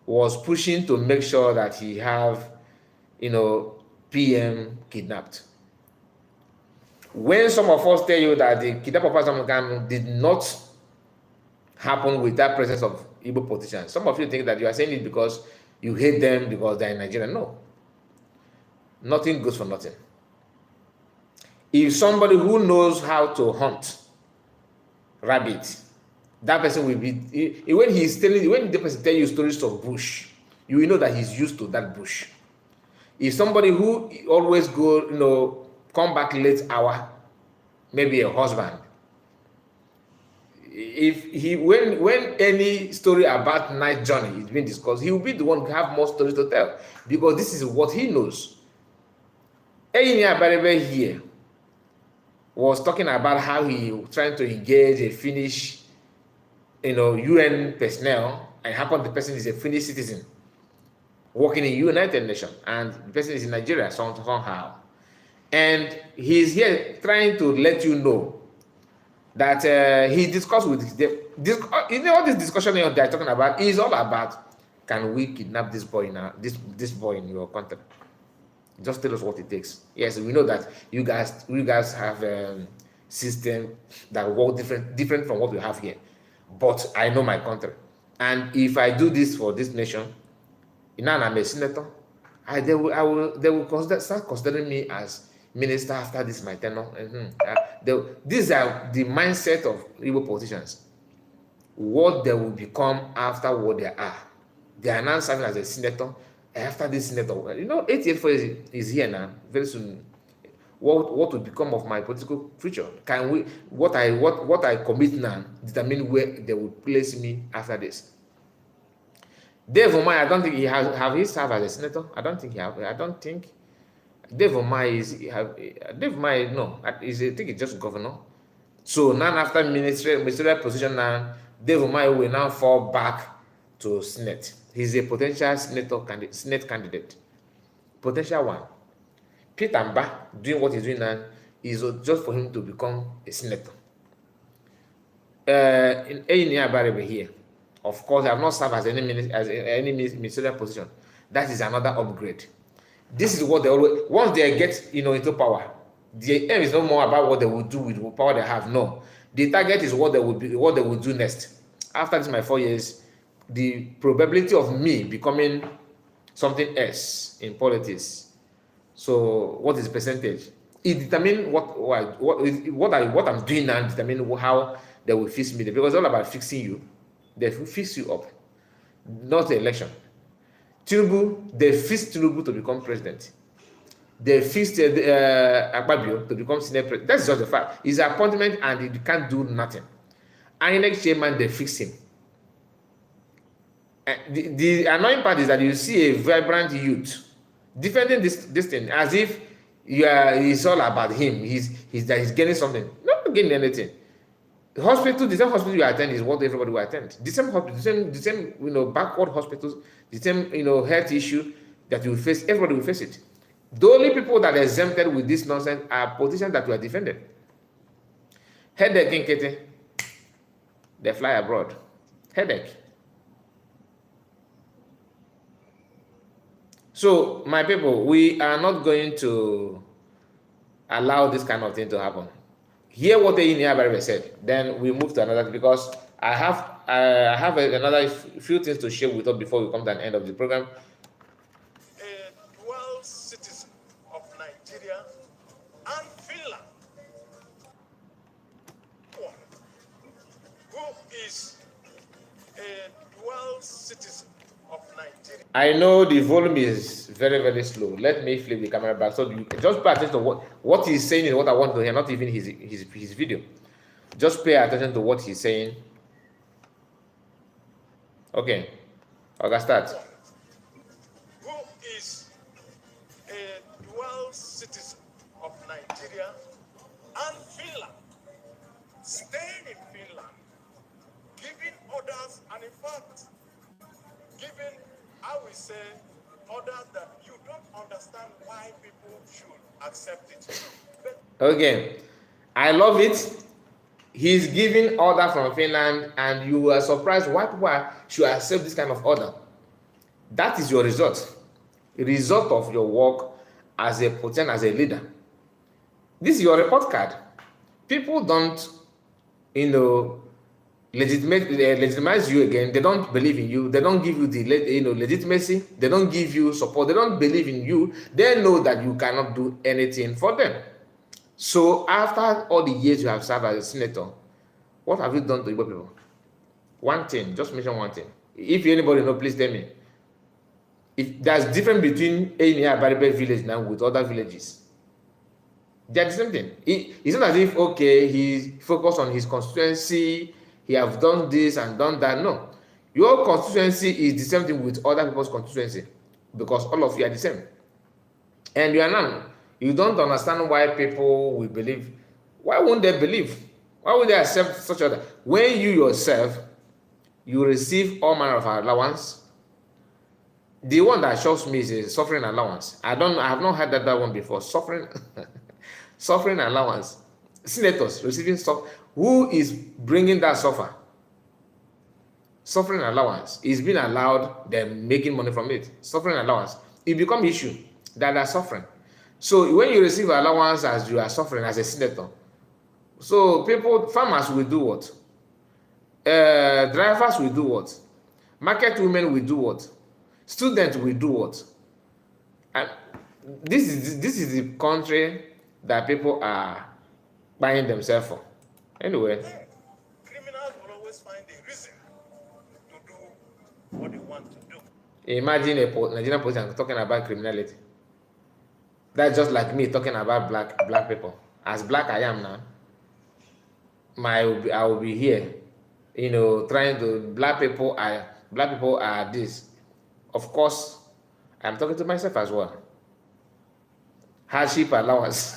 was pushing to make sure that he have, PM kidnapped. When some of us tell you that the kidnapping of Azam did not happen with that presence of Igbo politicians, some of you think that you are saying it because you hate them because they're in Nigeria. No. Nothing goes for nothing. If somebody who knows how to hunt rabbit, that person will be, when the person tell you stories of bush, you will know that he's used to that bush. If somebody who always go, come back late hour, maybe a husband. If he when any story about night journey is being discussed, he will be the one who have more stories to tell, because this is what he knows. Engineer Barebe here was talking about how he trying to engage a Finnish, UN personnel, and happen the person is a Finnish citizen working in United Nations, and the person is in Nigeria somehow, and he's here trying to let you know that he discussed with all this discussion they're talking about is all about, can we kidnap this boy now, this boy in your country? Just tell us what it takes. Yes, we know that you guys have a system that work different from what we have here, but I know my country, and if I do this for this nation, now I'm a senator, they will start considering me as minister after this my tenure. These are the mindset of Igbo politicians. What they will become after what they are. They are now serving as a senator. After this senator, 884 is here now. Very soon, what will become of my political future? Can we what I commit now determine where they will place me after this? Dave Omai, I don't think he have he served as a senator. I don't think he have. I don't think Dave Omai no. I think he's just governor. So now after ministerial position now, Dave Omai will now fall back to Senate. He's a potential Senate candidate. Potential one. Peter Mba doing what he's doing now is just for him to become a senator. In Engineer Barebe here, of course, I have not served as any ministerial position. That is another upgrade. This is what they always, once they get into power, the aim is no more about what they will do with the power they have. No, the target is what they will do next. After this, my 4 years, the probability of me becoming something else in politics. So, what is the percentage? It determines what I'm doing now. Determine how they will fix me, because it's all about fixing you. They will fix you up, not the election. Tinubu, they fixed Tinubu to become president. They fixed Akpabio to become Senate president. That's just the fact. It's an appointment and he can't do nothing. And next chairman, they fix him. The annoying part is that you see a vibrant youth defending this thing as if it's all about him. He's getting something. Not getting anything. The same hospital you attend is what everybody will attend. The same backward hospitals, the same health issue that you will face, everybody will face it. The only people that are exempted with this nonsense are politicians that we are defending. Headache in Kete, they fly abroad. Headache. So, my people, we are not going to allow this kind of thing to happen. Hear what the Engineer said, then we move to another, because I have another few things to share with us before we come to an end of the program. A dual citizen of Nigeria and Finland, who is a dual citizen of Nigeria. I know the volume is very, very slow. Let me flip the camera back so you just pay attention to what he's saying is what I want to hear, not even his video. Just pay attention to what he's saying. Okay, I'll start. Who is a dual citizen of Nigeria and Finland, staying in Finland, giving orders, and in fact, giving, I will say, orders that you don't understand why people should accept it. Okay, I love it. He's giving order from Finland, and you are surprised why people should accept this kind of order. That is your result. The result of your work as a politician, as a leader. This is your report card. People don't, legitimize you again. They don't believe in you. They don't give you the legitimacy. They don't give you support. They don't believe in you. They know that you cannot do anything for them. So after all the years you have served as a senator, what have you done to Igbo people? One thing, just mention one thing. If anybody knows, please tell me. If there's difference between Enya Barebe village now with other villages. They're the same thing. It's not as if, okay, he's focused on his constituency, he have done this and done that. No. Your constituency is the same thing with other people's constituency because all of you are the same. And you are none. You don't understand why people will believe. Why won't they believe? Why would they accept such other? When you yourself, you receive all manner of allowance. The one that shocks me is a suffering allowance. I have not heard that one before. Suffering, suffering allowance. Senators receiving stuff. Who is bringing that suffer? Suffering allowance is being allowed, them making money from it. Suffering allowance. It becomes issue that are suffering. So when you receive allowance as you are suffering as a senator, so farmers will do what? Drivers will do what? Market women will do what? Students will do what? And this is the country that people are buying themselves for. Anyway. Criminals will always find a reason to do what they want to do. Imagine a Nigerian politician talking about criminality. That's just like me talking about black people. As black I am now, I will be here, trying to black people are this. Of course, I'm talking to myself as well. Hardship allowance.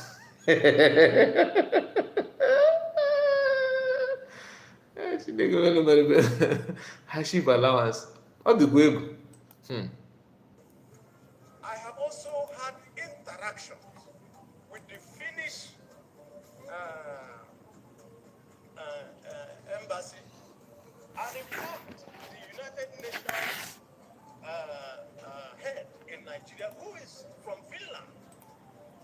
Hardship allowance. What the go? I have also had interactions with the Finnish embassy, and in fact, the United Nations head in Nigeria, who is from Finland,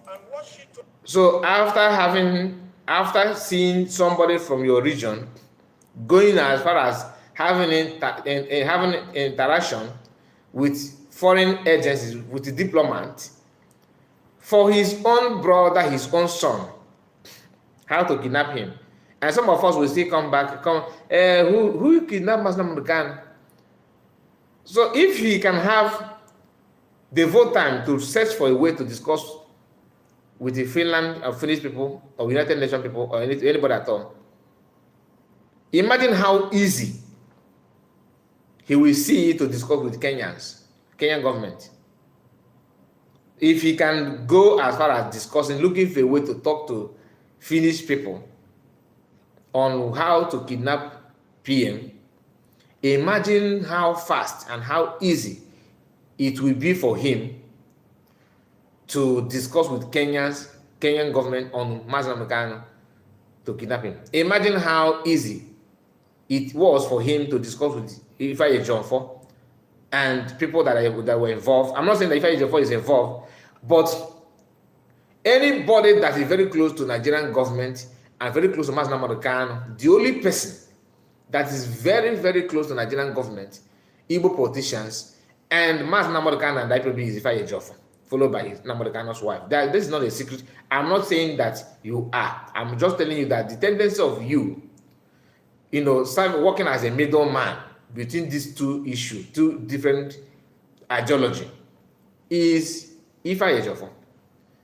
and what she told. So after seeing somebody from your region going as far as having interaction with foreign agencies, with the diplomat, for his own brother, his own son, how to kidnap him. And some of us will still who kidnapped Masna Murgan? So if he can have the vote time to search for a way to discuss with the Finland or Finnish people or United Nations people or anybody at all, imagine how easy he will see to discuss with Kenyan government. If he can go as far as discussing, looking for a way to talk to Finnish people on how to kidnap PM, imagine how fast and how easy it will be for him to discuss with Kenyan government on Masna Murgan to kidnap him. Imagine how easy it was for him to discuss with Ifeanyi Ejiofor and people that were involved. I'm not saying that Ifeanyi Ejiofor is involved, but anybody that is very close to Nigerian government and very close to Masna Murgan, the only person that is very, very close to Nigerian government, Igbo politicians, and Masna Murgan and IPOB is Ifeanyi Ejiofor, followed by Nnamdi wife. This is not a secret. I'm not saying that you are. I'm just telling you that the tendency of you, start working as a middleman between these two issues, two different ideology, is Ifeanyi Ejiofor.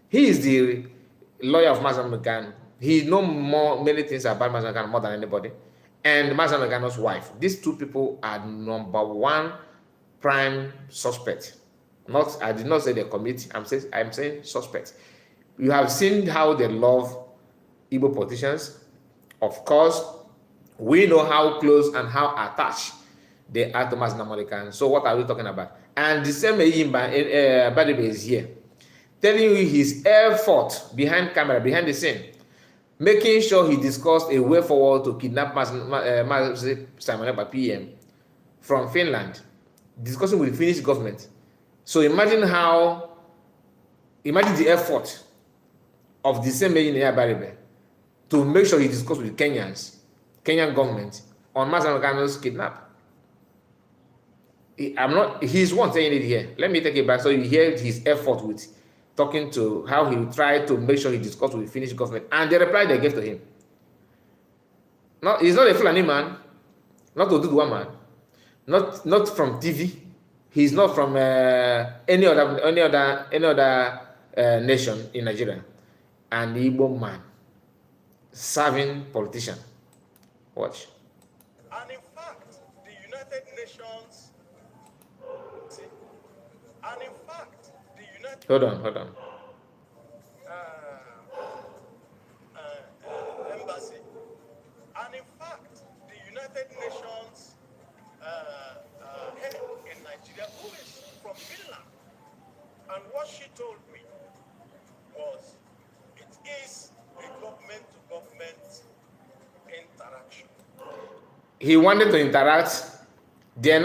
He is the lawyer of Masna Murgan. He knows many things about Masna Murgan more than anybody. And Masna Murgan's wife. These two people are number one prime suspect. I did not say the committee. I'm saying suspect. You have seen how they love Igbo politicians. Of course, we know how close and how attached they are to Masna Murgan. So what are we talking about? And the same Badibe is here, telling you his effort behind camera, behind the scene, making sure he discussed a way forward to kidnap Simon Ekpa PM from Finland, discussing with the Finnish government. So imagine the effort of the same Baribe to make sure he discussed with Kenyan government on Masna Murgan's kidnap. He's one saying it here. Let me take it back so you hear his effort with talking to how he tried to make sure he discussed with the Finnish government and the reply they gave to him. No, he's not a Fulani man, not Oduduwa man, not from TV. He's not from any other nation in Nigeria. an Igbo man serving politician. Watch. And in fact, the United Nations, Hold on. Embassy, and in fact, the United Nations head in Nigeria, who is from Finland, and what she told me was, it is a government-to-government interaction. He wanted to interact. Then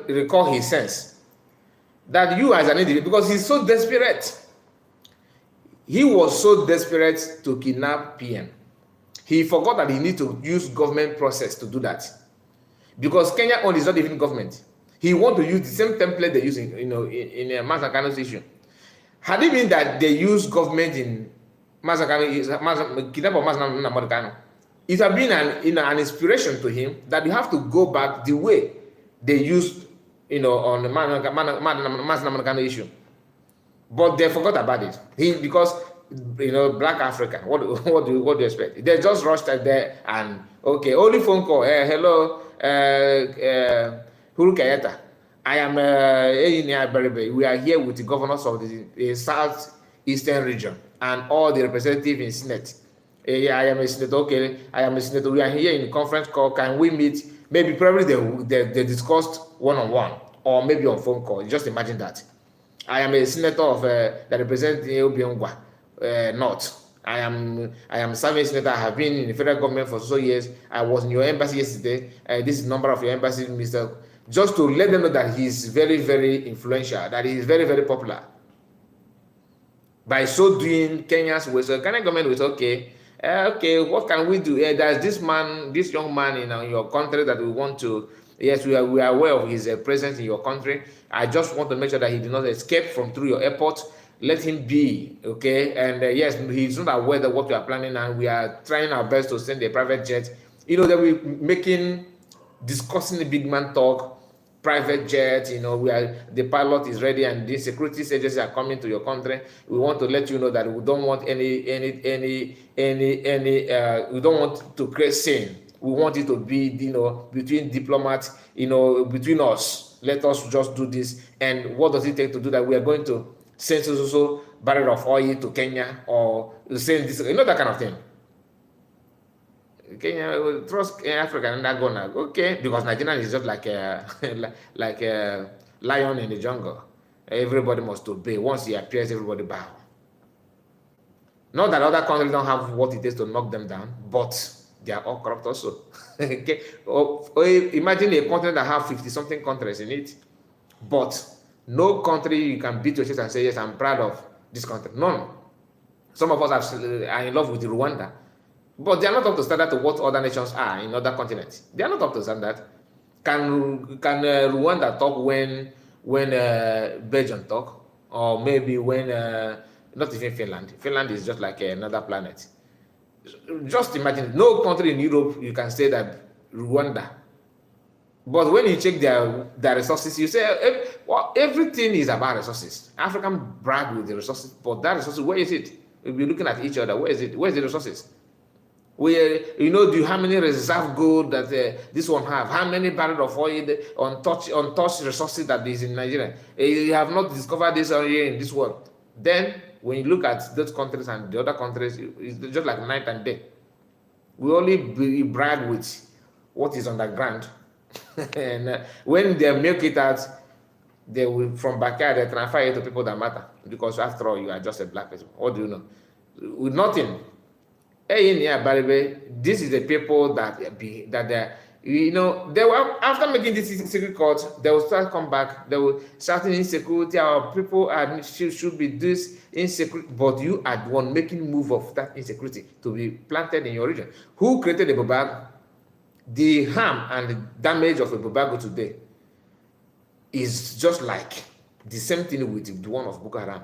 recall his sense that you as an individual, because he's so desperate. He was so desperate to kidnap PM. He forgot that he needs to use government process to do that. Because Kenya own is not even government. He want to use the same template they use in a Mazakano's issue. Had it been that they use government in Mazakano, kidnap of Mazakano, it had been an inspiration to him that you have to go back the way they used, on the Mazakano issue. But they forgot about it. Because Black Africa, what do you expect? They just rushed out there and okay, only phone call. Hello, Huru Kayeta. I am we are here with the governors of the Southeastern region and all the representatives in Senate. I am a senator. Okay, I am a senator. We are here in conference call. Can we meet? Maybe probably they discussed one-on-one or maybe on phone call. Just imagine that. I am a senator of that represents Obiongwa North. I am serving senator. I have been in the federal government for so years. I was in your embassy yesterday. This is the number of your embassy, Mr. Just to let them know that he is very, very influential, that he is very, very popular. By so doing, Kenya's way, so Kenyan government was okay, what can we do? There's this young man in your country that we want to. Yes, we are aware of his presence in your country. I just want to make sure that he did not escape from through your airport. Let him be, okay? And yes, he's not aware of what we are planning, and we are trying our best to send a private jet. That we're discussing the big man talk, private jet. The pilot is ready, and the security agencies are coming to your country. We want to let you know that we don't want we don't want to create scene. We want it to be, between diplomats, between us. Let us just do this. And what does it take to do that? We are going to send also barrel of oil to Kenya or send this, that kind of thing. Kenya will trust Africa and not gonna okay, because Nigeria is just like a lion in the jungle. Everybody must obey. Once he appears, everybody bow. Not that other countries don't have what it takes to knock them down, but they are all corrupt also. Okay. Imagine a country that have 50-something countries in it, but no country you can beat your chest and say, yes, I'm proud of this country. None. Some of us are in love with Rwanda, but they are not up to standard to what other nations are in other continents. They are not up to standard. Can Rwanda talk when Belgium talk, or maybe when not even Finland? Finland is just like another planet. Just imagine, no country in Europe you can say that Rwanda. But when you check their resources, you say everything is about resources. African brag with the resources, but that resources, where is it? We'll be looking at each other. Where is it? Where's the resources? Do how many reserve gold that this one have? How many barrels of oil, untouched resources that is in Nigeria? You have not discovered this area in this world. Then, when you look at those countries and the other countries, it's just like night and day. We only brag with what is underground. And when they milk it out, they will, from backyard, they transfer it to people that matter. Because after all, you are just a black person. What do you know? With nothing. This is the people they will, after making this secret court, they will start come back. They will start insecurity. Our people should be this insecurity, but you are the one making move of that insecurity to be planted in your region. Who created the Bobago? The harm and the damage of a Bobago today is just like the same thing with the one of Boko Haram.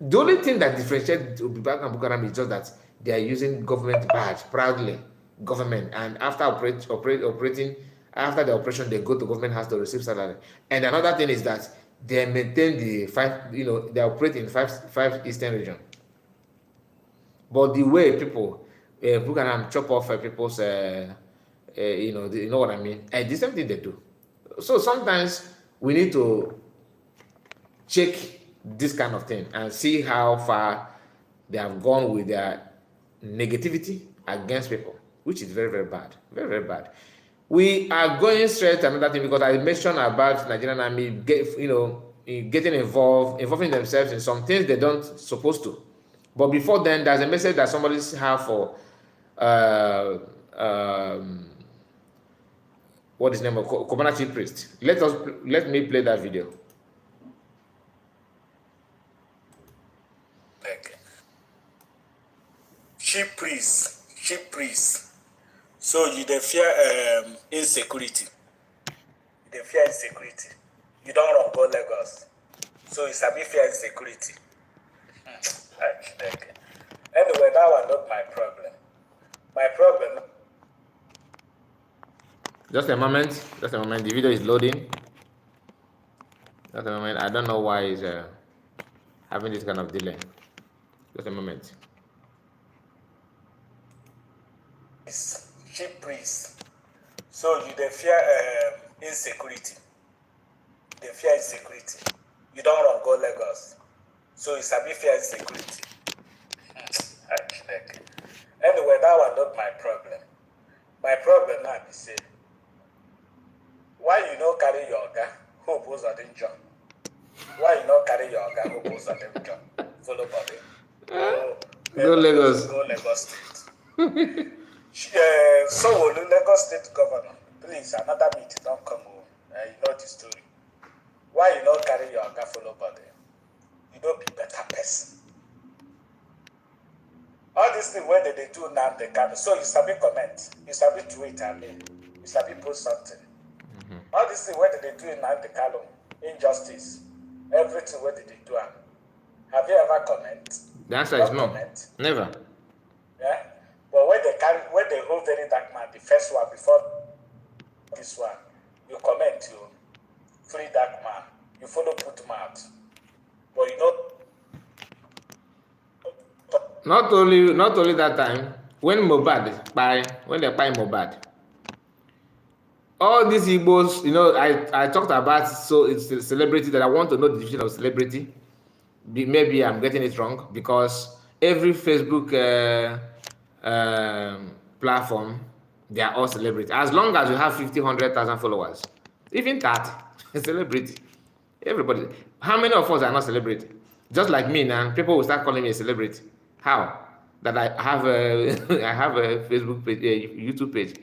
The only thing that differentiates Bobago and Boko Haram is just that they are using government badge proudly. Government, and after operating, after the operation, they go to government house to receive salary. And another thing is that they maintain the they operate in five eastern region. But the way people who can chop off people's, you know what I mean? The same thing they do. So sometimes we need to check this kind of thing and see how far they have gone with their negativity against people, which is very, very bad. Very, very bad. We are going straight to another thing because I mentioned about Nigerian army getting involving themselves in some things they don't supposed to. But before then, there's a message that somebody have for uh, um, what is the name of Commander Chief Priest. Let me play that video. Like, chief priest. So you dey fear insecurity. You dey fear insecurity. You don't run go Lagos. So you sabi fear insecurity. Anyway, that was not my problem. My problem. Just a moment. Just a moment. The video is loading. Just a moment. I don't know why it's having this kind of delay. Just a moment. Chief priest. So you dey fear insecurity. You dey fear insecurity. You don't run go Lagos. So you sabi fear insecurity. Anyway, that was not my problem. My problem now be say, why you no carry your oga who pose on the job? Why you no carry your oga who pose on the job? Follow body. Go Lagos. Go Lagos State. So Lagos State Governor, please, another meeting don't come home. You know the story. Why you no carry your oga follow body? You don't be better person. All these things where they do now, they can. So you sabi comment, you sabi tweet, you sabi post something. All these things where they do in the column, injustice, everything where they do. Have you ever comment? The answer is no. Comment? Never. Yeah, but when they hold very dark man, the first one before this one, you comment, you free dark man, you follow put mouth, but you know. Not only that time, when they buy Mohbad, all these Igbos, I talked about, so it's a celebrity that I want to know the definition of celebrity. Maybe I'm getting it wrong because every Facebook platform, they are all celebrity. As long as you have 50, 100,000 followers, even that, a celebrity. Everybody. How many of us are not celebrity? Just like me now, people will start calling me a celebrity. How? That I have a I have a Facebook page, a YouTube page,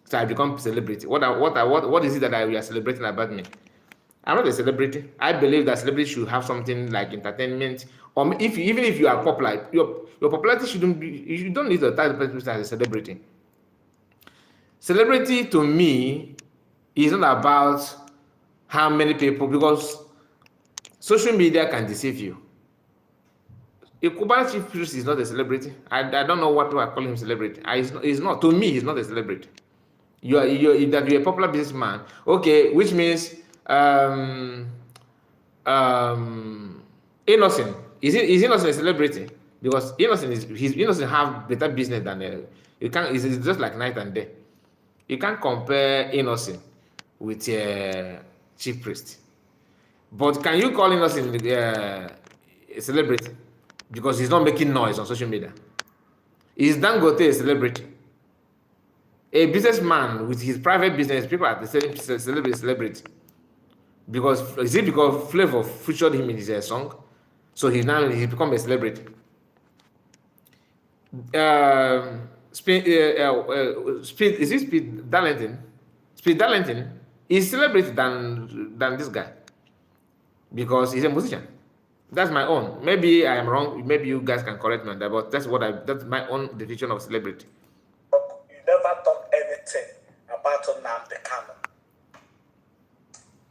so I become celebrity. What is it that we are celebrating about me? I'm not a celebrity. I believe that celebrity should have something like entertainment, or even if you are popular, your popularity shouldn't be. You don't need to title person as a celebrity. Celebrity to me is not about how many people, because social media can deceive you. A Cuban chief priest is not a celebrity. I don't know what I call him celebrity. He's not. To me, he's not a celebrity. You're a popular businessman. Okay, which means Innocent. Is Innocent a celebrity? Because Innocent have better business than you can. It's just like night and day. You can't compare Innocent with chief priest. But can you call Innocent a celebrity? Because he's not making noise on social media. Is Dangote a celebrity? A businessman with his private business, people are the same celebrity. Because Flavor featured him in his song, so he's become a celebrity. Speed Darlington? Speed Darlington is celebrity than this guy because he's a musician. That's my own. Maybe I am wrong. Maybe you guys can correct me on that, but that's my own definition of celebrity. You never talk anything about Nnamdi Kanu.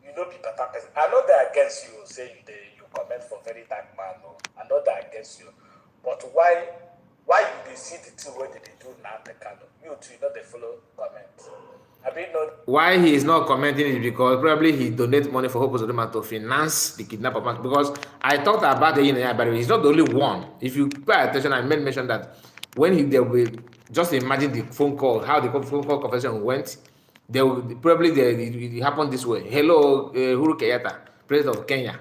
You know be better person. I know they're against you, say you comment for very dark man. No? I know they're against you. But why you see the two way they do Nnamdi Kanu? You two, they follow comment. Why he is not commenting is because probably he donates money for Hope Uzodinma to finance the kidnapper. Because I talked about the in-Exile, but he's not the only one. If you pay attention, I made mention that when there will just imagine the phone call, how the phone call conversation went. There will probably it happened this way. Hello, Uhuru Kenyatta, President of Kenya.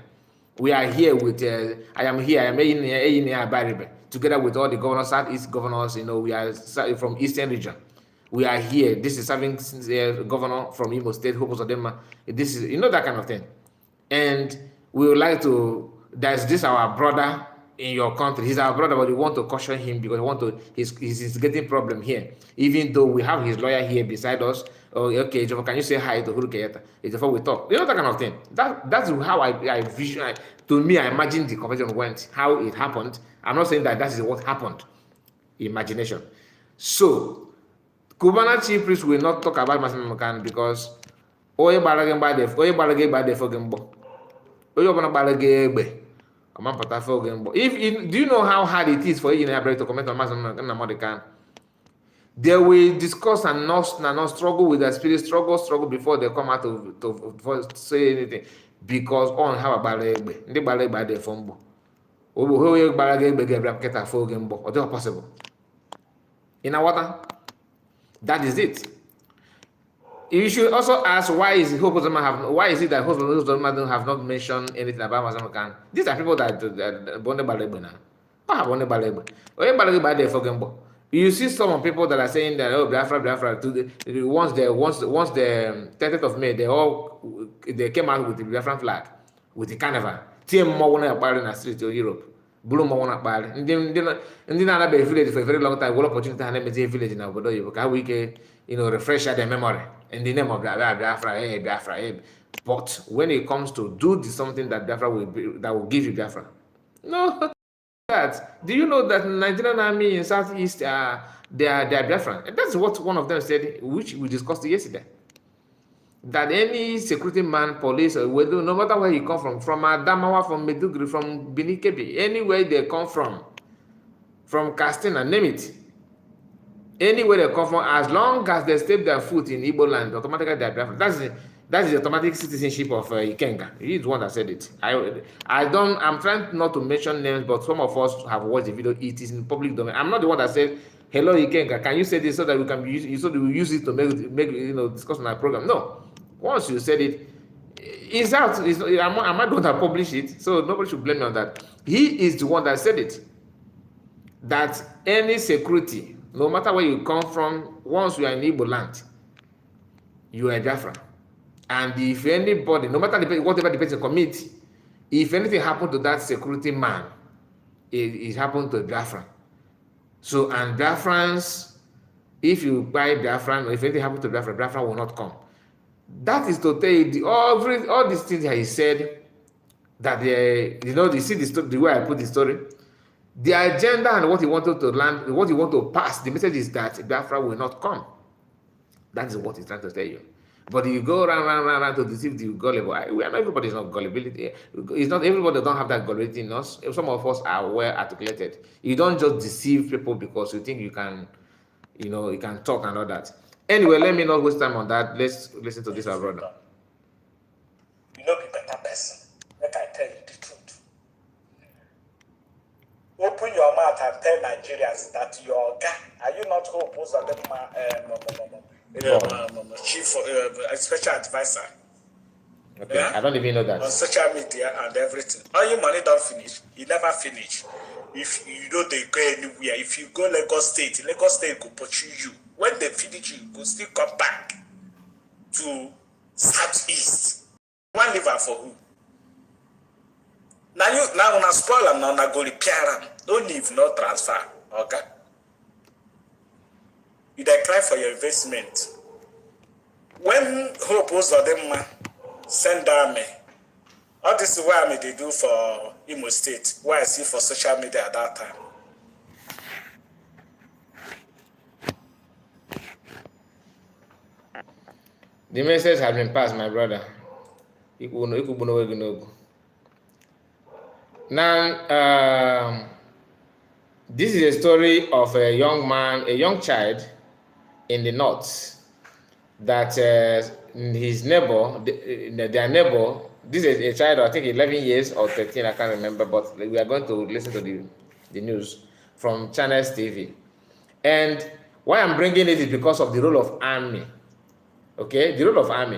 We are here with I am here. I am in together with all the governors, Southeast governors. We are from Eastern region. We are here. This is serving governor from Imo State, Hope Uzodinma. This is that kind of thing. And we would like to. There's this our brother in your country. He's our brother, but we want to caution him because we want to. He's getting problem here. Even though we have his lawyer here beside us. Oh, okay, Jova, can you say hi to Uhuru Kenyatta? It's before we talk. That kind of thing. That's how I visualize. To me, I imagine the conversation went, how it happened. I'm not saying that is what happened. Imagination. So. Cubana chief priest will not talk about Masan because Oye Balagan by the Fogambo. Oye Balagebe. Do you know how hard it is for you to comment on Masan? They will discuss and not struggle with their spirit, struggle before they come out to say anything. Because on how a balagbe, the balag by the fumbo. Oye Balagebe Gabriel Fogambo, or possible. In a water? That is it. You should also ask why is it that Hope Uzodinma have not mentioned anything about Mazamukan. These are people that Bonde Balebe now. What have Bonde Balebe? You see some people that are saying that Biafra. Once the 30th of May, they came out with the Biafran flag, with the carnival. Team more in the street of Europe. Bulu mo wana kpali ndị na-anabe village for a very long time will opportunity ha na-emezi village na obodo oyibo ka ha wee ike refresh their memory in the name of Biafra. But when it comes to do something that Biafra will give you Biafra, no. That do you know that Nigerian army in Southeast they are Biafran? And that's what one of them said, which we discussed yesterday. That any security man, police, whether no matter where you come from Adamawa, from Meduguri, from Binikebi, anywhere they come from Castina, name it, anywhere they come from, as long as they step their foot in Igbo land, automatically they are Biafran. That's the automatic citizenship of Ikenga. He's the one that said it. I'm trying not to mention names, but some of us have watched the video. It is in public domain. I'm not the one that said, hello Ikenga, can you say this so that we can use it to make discuss on our program? No. Once you said it, it's out. I'm not going to publish it, so nobody should blame me on that. He is the one that said it. That any security, no matter where you come from, once you are in Igbo land, you are a Biafra. And if anybody, no matter whatever the person commits, if anything happened to that security man, it happened to Biafra. So, and Biafrans, if you buy Biafran, or if anything happens to Biafra, Biafra will not come. That is to tell you all these things that he said, that you see the way I put the story, the agenda and what he wanted to land, what he wanted to pass, the message is that Biafra will not come. That is what he's trying to tell you. But you go around to deceive the gullible. Everybody is not gullibility. It's not everybody don't have that gullibility in us. Some of us are well articulated. You don't just deceive people because you think you can talk and all that. Anyway, let me not waste time on that. Let's listen to this, our brother. You know, be better person. Let I tell you the truth. Open your mouth and tell Nigerians that your guy, are you not Hope Uzodinma, chief, special advisor? Okay, yeah? I don't even know that. On social media and everything. All your money don't finish. You never finish. If you know they go anywhere, if you go Lagos State could pursue you. When they finish, you could still come back to Southeast. One liver for who? Now when I spoil them, now I go repair them. Don't leave, no transfer. Okay? You dey cry for your investment. When Hope Uzodinma send army, all this is what they do for Imo State, what I see for social media at that time. The message has been passed, my brother. Now, this is a story of a young child in the north that his neighbor, their neighbor, this is a child, I think 11 years or 13, I can't remember, but we are going to listen to the news from Channels TV. And why I'm bringing it is because of the role of army. Okay, the role of army.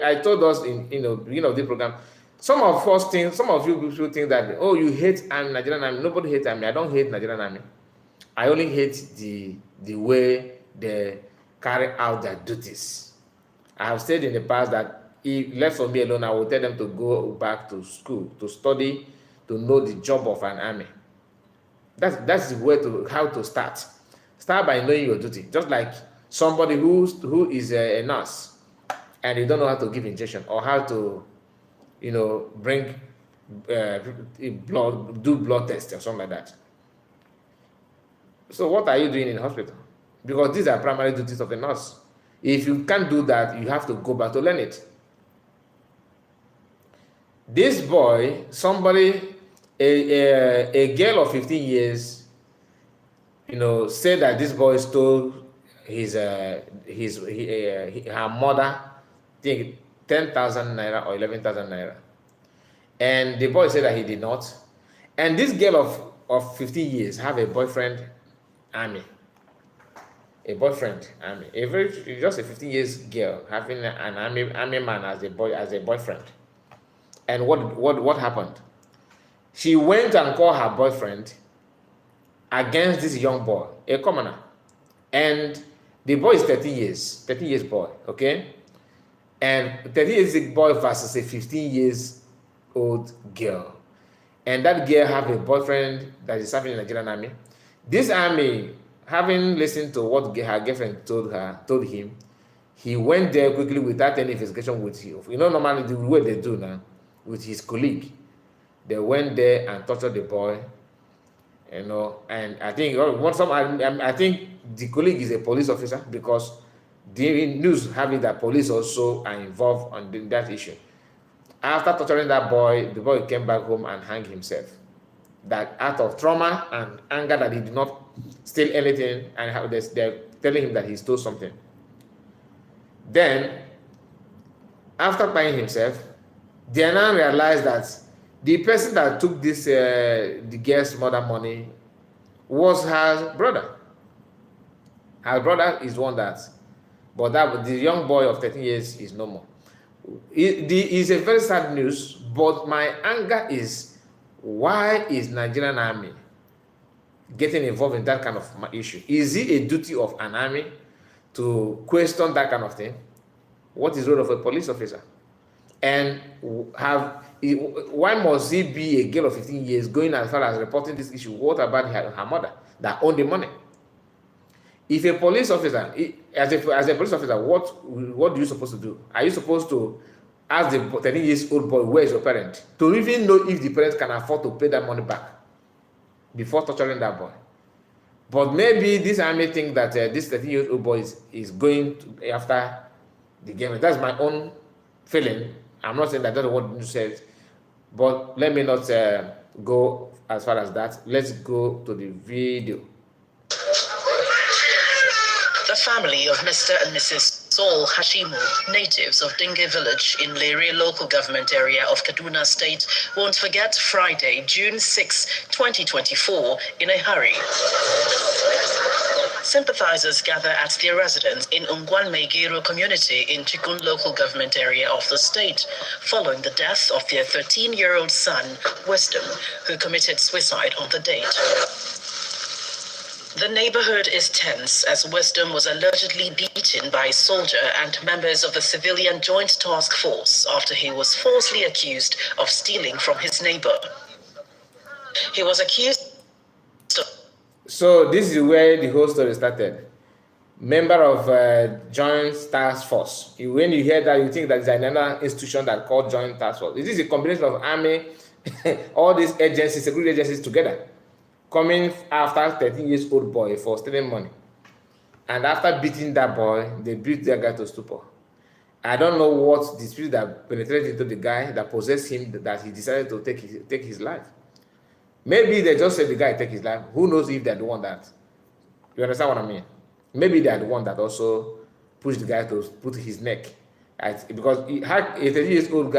I told us in beginning of the program. Some of us think, some of you people think that, oh, you hate army, Nigerian army. Nobody hates army. I don't hate Nigerian army. I only hate the way they carry out their duties. I have said in the past that if left for me alone, I will tell them to go back to school to study, to know the job of an army. That's the way to how to start. Start by knowing your duty. Just like somebody who is a nurse and you don't know how to give injection or how to, bring blood, do blood test or something like that. So what are you doing in the hospital? Because these are primary duties of a nurse. If you can't do that, you have to go back to learn it. This boy, somebody, a girl of 15 years, said that this boy stole her mother, I think 10,000 naira or 11,000 naira. And the boy said that he did not. And this girl of 15 years have a boyfriend, army. A boyfriend, army. Just a 15 years girl having an army man as a boyfriend. And what happened? She went and called her boyfriend against this young boy, a commoner. And the boy is 13 years boy, okay? And 13 years boy versus a 15 years old girl. And that girl have a boyfriend that is serving in the Nigerian army. This army, having listened to what her girlfriend told him, he went there quickly without any investigation with you. Normally the way they do now, with his colleague. They went there and tortured the boy, and I think I think the colleague is a police officer because the news having that police also are involved on that issue. After torturing that boy, the boy came back home and hanged himself. That out of trauma and anger that he did not steal anything, and they're telling him that he stole something. Then, after buying himself, they now realized that the person that took this the girl's mother money was her brother. Her brother is one but the young boy of 13 years is no more. It's a very sad news, but my anger is, why is Nigerian army getting involved in that kind of issue? Is it a duty of an army to question that kind of thing? What is the role of a police officer? And why must he be a girl of 15 years going as far as reporting this issue? What about her mother that owned the money? If a police officer, as a police officer, what are you supposed to do? Are you supposed to ask the 13 years old boy, where is your parent? To even know if the parents can afford to pay that money back before torturing that boy. But maybe this army think that this 13-year-old boy is going after the game. That's my own feeling. I'm not saying that's what you said, but let me not go as far as that. Let's go to the video. The family of Mr. and Mrs. Saul Hashimu, natives of Dinge village in Lere local government area of Kaduna State, won't forget Friday, June 6, 2024, in a hurry. Sympathizers gather at their residence in Ungwan Megiro community in Chikun local government area of the state, following the death of their 13-year-old son, Wisdom, who committed suicide on the date. The neighborhood is tense as Wisdom was allegedly beaten by a soldier and members of the civilian joint task force after he was falsely accused of stealing from his neighbor. He was accused. So this is where the whole story started. Member of Joint Task Force. When you hear that, you think that there's another institution that called Joint Task Force. This is a combination of army, all these agencies, security agencies together, coming after 13-year-old boy for stealing money. And after beating that boy, they beat that guy to stupor. I don't know what the spirit that penetrated into the guy that possessed him that he decided to take his life. Maybe they just said the guy take his life. Who knows if they're the one that... You understand what I mean? Maybe they're the one that also push the guy to put his neck, because he had a 30 years old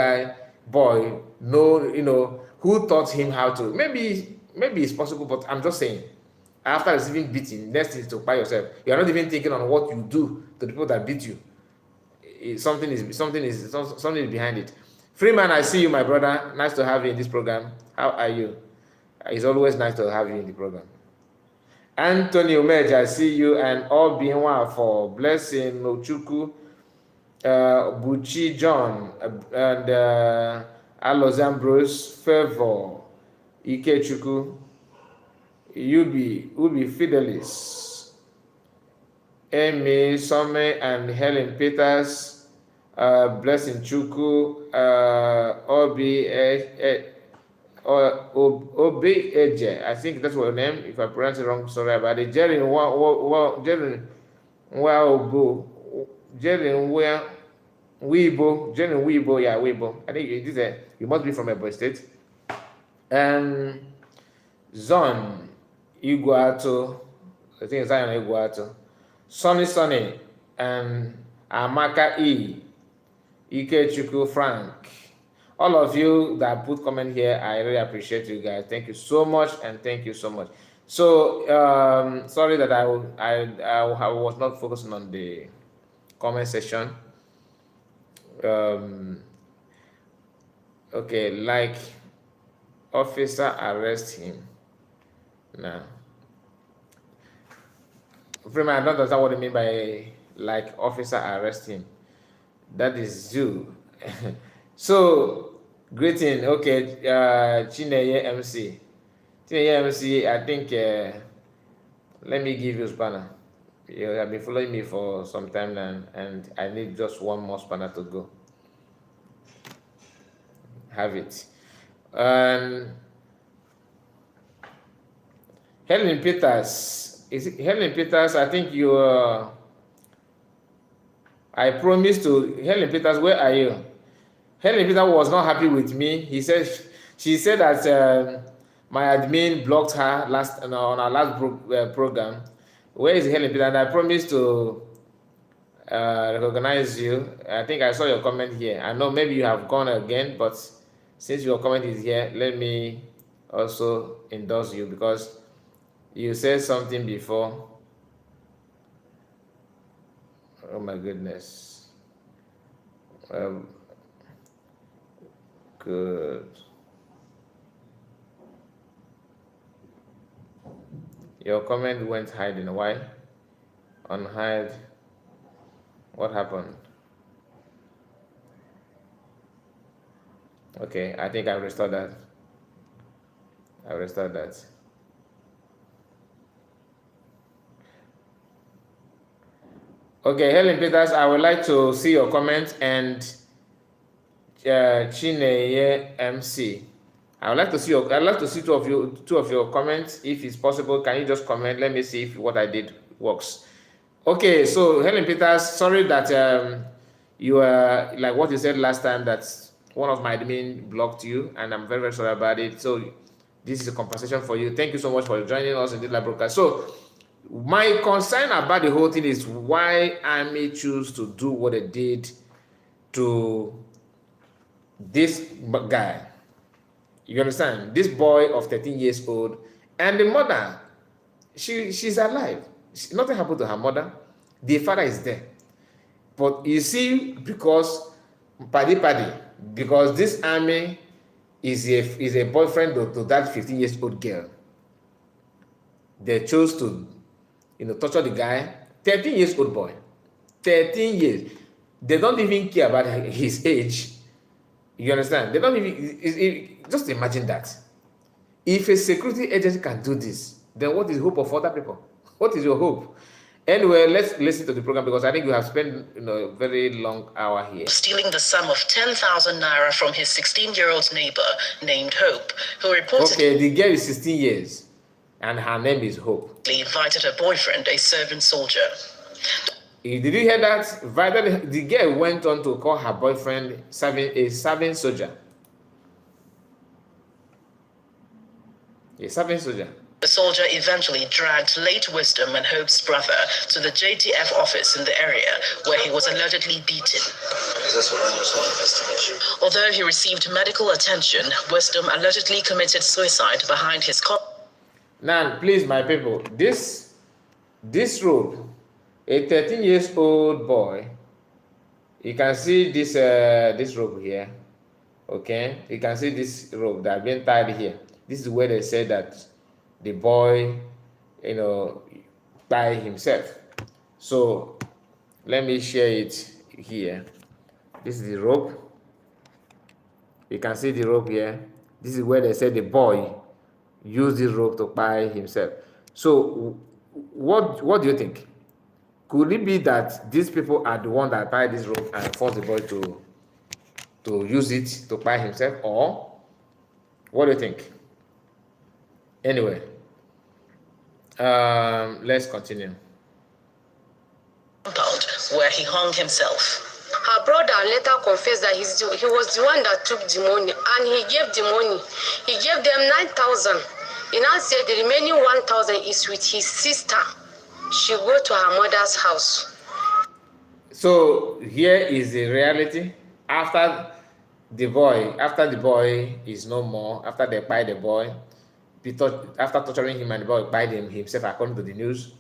boy, who taught him how to. Maybe it's possible, but I'm just saying, after receiving beating, next is to buy yourself. You are not even thinking on what you do to the people that beat you. Something is behind it. Freeman, I see you, my brother. Nice to have you in this program. How are you? It's always nice to have you in the program. Anthony Omej, I see you, and all being well for Blessing Ochuku, Buchi John, and Alos Ambrose, Favor, Ikechuku, Ubi Fidelis, Amy Some, and Helen Peters, Blessing Chuku, Obi Eje, I think that's your name. If I pronounce it wrong, sorry about it. Jerry Weibo, yeah, Weibo. I think you must be from Ebonyi State. Zon Iguato, I think it's Zion Iguato. Sunny, and Amaka E, Ikechukwu Frank. All of you that put comment here, I really appreciate you guys. Thank you so much, and thank you so much. So sorry that I was not focusing on the comment section. Okay, like officer arrest him now. Freeman, I don't understand what you mean by like officer arrest him. That is you. So, greeting. Okay, Chineye MC. Chineye MC, I think, let me give you a spanner. You have been following me for some time now, and I need just one more spanner to go. Have it. Helen Peters. Is it Helen Peters? I think you I promised to Helen Peters, where are you? Helen Peters was not happy with me. She said that my admin blocked her on our last program. Where is Helen Peters? And I promised to recognize you. I think I saw your comment here. I know maybe you have gone again, but since your comment is here, let me also endorse you, because you said something before. Oh my goodness. Good. Your comment went hiding. Why? Unhide. What happened? Okay, I think I restored that. Okay, Helen Peters, I would like to see your comment, and Chineye MC. I'd like to see two of your comments, if it's possible. Can you just comment? Let me see if what I did works. Okay, so Helen Peters, sorry that you like what you said last time, that one of my admin blocked you, and I'm very, very sorry about it. So this is a compensation for you. Thank you so much for joining us in this live broadcast. So my concern about the whole thing is why Army choose to do what they did to this guy. You understand? This boy of 13 years old, and the mother, she's alive. Nothing happened to her mother. The father is there. But you see, because because this Army is a boyfriend to that 15 years old girl, they chose to torture the guy. 13 years old boy. 13 years. They don't even care about his age. You understand? They don't even, just imagine that. If a security agency can do this, then what is the hope of other people? What is your hope? Anyway, let's listen to the program, because I think we have spent a very long hour here. Stealing the sum of 10,000 naira from his 16-year-old neighbor named Hope, who reported... Okay, the girl is 16 years, and her name is Hope. ...invited her boyfriend, a servant soldier. Did you hear that? The girl went on to call her boyfriend a serving soldier. A serving soldier. The soldier eventually dragged late Wisdom and Hope's brother to the JTF office in the area where he was allegedly beaten. Although he received medical attention, Wisdom allegedly committed suicide behind his car. Now, please, my people, this rope, a 13-year-old boy, you can see this rope here. Okay, you can see this rope that has been tied here. This is where they said that the boy, by himself. So let me share it here. This is the rope. You can see the rope here. This is where they said the boy used this rope to tie himself. So what do you think? Could it be that these people are the one that tied this rope and forced the boy to use it to tie himself, or what do you think? Anyway, let's continue. Compound where he hung himself. Her brother later confessed that he was the one that took the money, and he gave the money. He gave them 9,000. He now said the remaining 1,000 is with his sister. She go to her mother's house. So here is the reality. After the boy is no more, after they buy the boy, after torturing him and the boy bite himself, according to the news,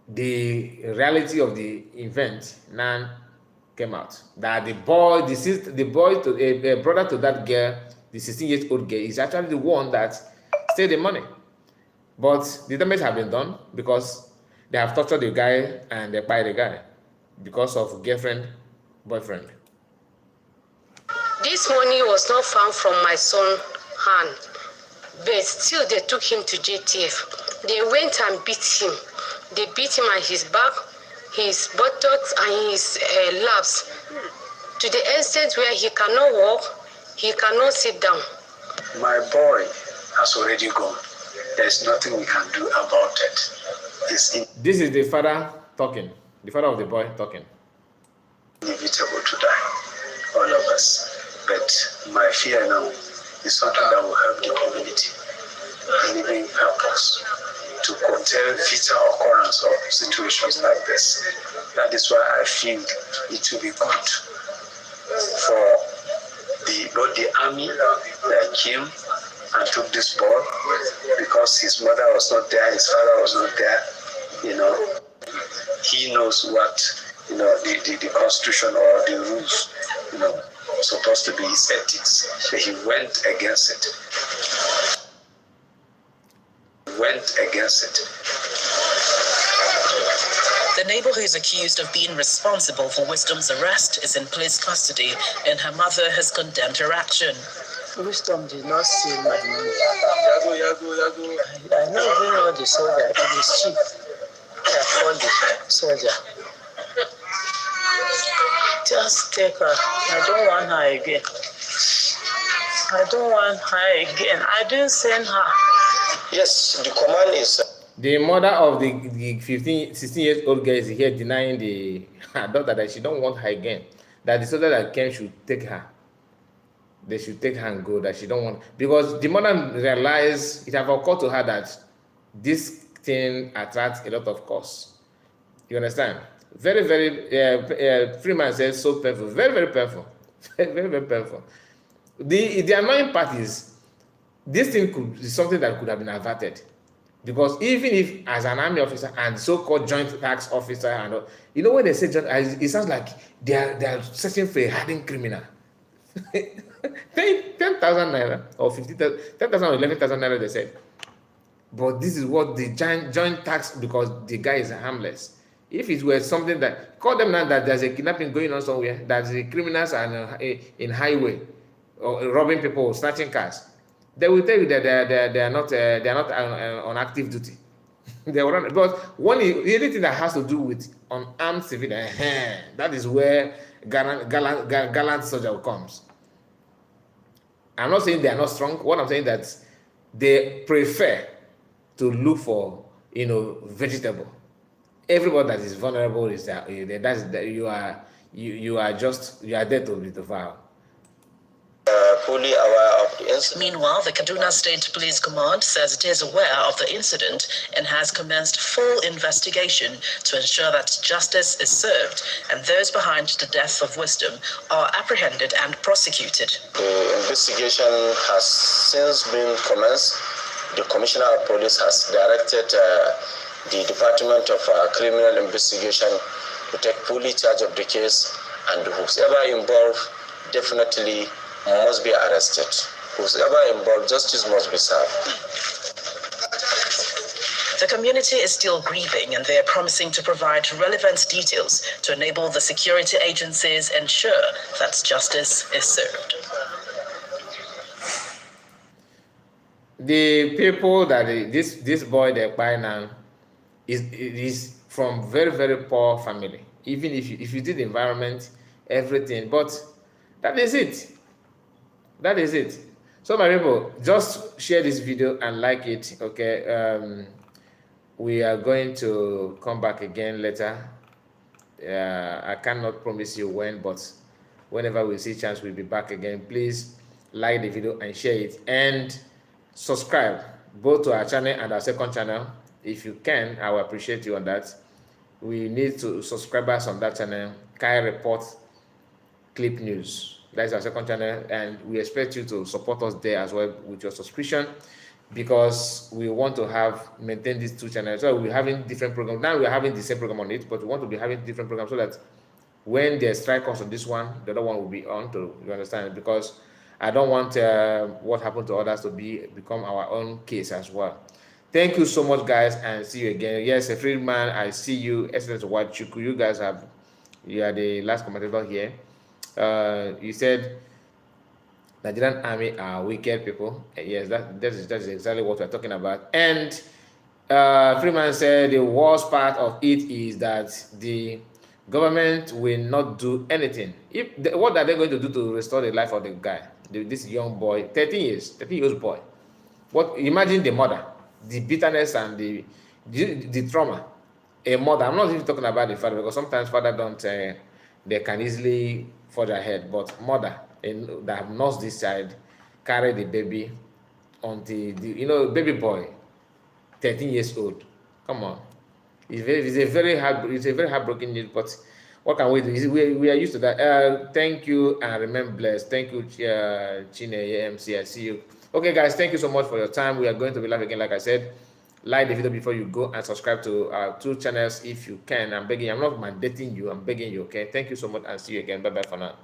the reality of the event now came out. That the boy, a brother to that girl, the 16-year-old girl, is actually the one that stole the money. But the damage have been done because they have tortured the guy and they bite the guy because of girlfriend, boyfriend. This money was not found from my son's hand, but still they took him to JTF. They went and beat him. They beat him on his back, his buttocks, and his laps, to the extent where he cannot walk, he cannot sit down. My boy has already gone. There's nothing we can do about it. This is the father talking, the father of the boy talking. Inevitable to die, all of us. But my fear now is something that will help the community and even help us to curtail future occurrence of situations like this. That is why I feel it will be good for both the army that came and took this boy, because his mother was not there, his father was not there. He knows what the constitution or the rules supposed to be his ethics, but he went against it. The neighbor who is accused of being responsible for Wisdom's arrest is in police custody, and her mother has condemned her action. Wisdom did not steal my money. I know very well the soldier. It is chief. I called the soldier. Just take her. I don't want her again. I didn't send her. Yes, the command is... The mother of the 16-year-old girl is here denying her daughter that she don't want her again. That the soldier that came should take her. They should take her and go, that she don't want. Because the mother realized, it have occurred to her that this thing attracts a lot of costs. You understand? Very, very, Freeman says, so painful. Very, very painful. Very, very painful. The annoying part is, this thing could be something that could have been averted. Because even if, as an army officer and so-called joint tax officer, and when they say joint, it sounds like they are searching for a hardened criminal. 10,000 naira or 50,000, 10,000 or 11,000 naira, they said. But this is what the joint tax, because the guy is harmless. If it were something that, call them now that there's a kidnapping going on somewhere, that the criminals are in highway, or robbing people, snatching cars, they will tell you that they are not on active duty. They will run. But anything that has to do with unarmed civilian, that is where gallant soldier comes. I'm not saying they are not strong. What I'm saying that they prefer to look for vegetable. Everybody that is vulnerable is that you are there to be devoured. fully aware of the incident. Meanwhile, the Kaduna State Police Command says it is aware of the incident and has commenced full investigation to ensure that justice is served and those behind the death of Wisdom are apprehended and prosecuted. The investigation has since been commenced. The Commissioner of Police has directed the Department of Criminal Investigation to take fully charge of the case, and whoever involved definitely must be arrested. Whoever involved, justice must be served. The community is still grieving and they are promising to provide relevant details to enable the security agencies ensure that justice is served. The people that this boy they buy now is from very, very poor family. Even if you did the environment, everything, but that is it. That is it. So my people, just share this video and like it. Okay. We are going to come back again later. I cannot promise you when, but whenever we see chance, we'll be back again. Please like the video and share it, and subscribe both to our channel and our second channel if you can. I will appreciate you on that. We need to subscribers on that channel. Kai Report Clip News, that's our second channel, and we expect you to support us there as well with your subscription, because we want to maintain these two channels. So we're having different programs now. We're having the same program on it, but we want to be having different programs so that when there's strike comes on this one, the other one will be on. To you understand? Because I don't want what happened to others to become our own case as well. Thank you so much, guys, and see you again. Yes, a free man, I see you. Excellent to watch you. You guys you are the last commentator here. You said Nigerian army are wicked people. Yes, that is exactly what we're talking about. And Freeman said the worst part of it is that the government will not do anything. What are they going to do to restore the life of the guy, this young boy, 13 years boy? What? Imagine the mother, the bitterness and the trauma. A mother. I'm not even talking about the father, because sometimes father don't. They can easily forge ahead, but mother that have nursed this child, carry the baby until baby boy, 13 years old. Come on, it's a very heartbreaking news. But what can we do? We are used to that. Thank you and remain blessed. Thank you, Chine AMC. I see you. Okay, guys, thank you so much for your time. We are going to be live again, like I said. Like the video before you go, and subscribe to our two channels if you can. I'm begging you. I'm not mandating you. I'm begging you. Okay. Thank you so much, and see you again. Bye bye for now.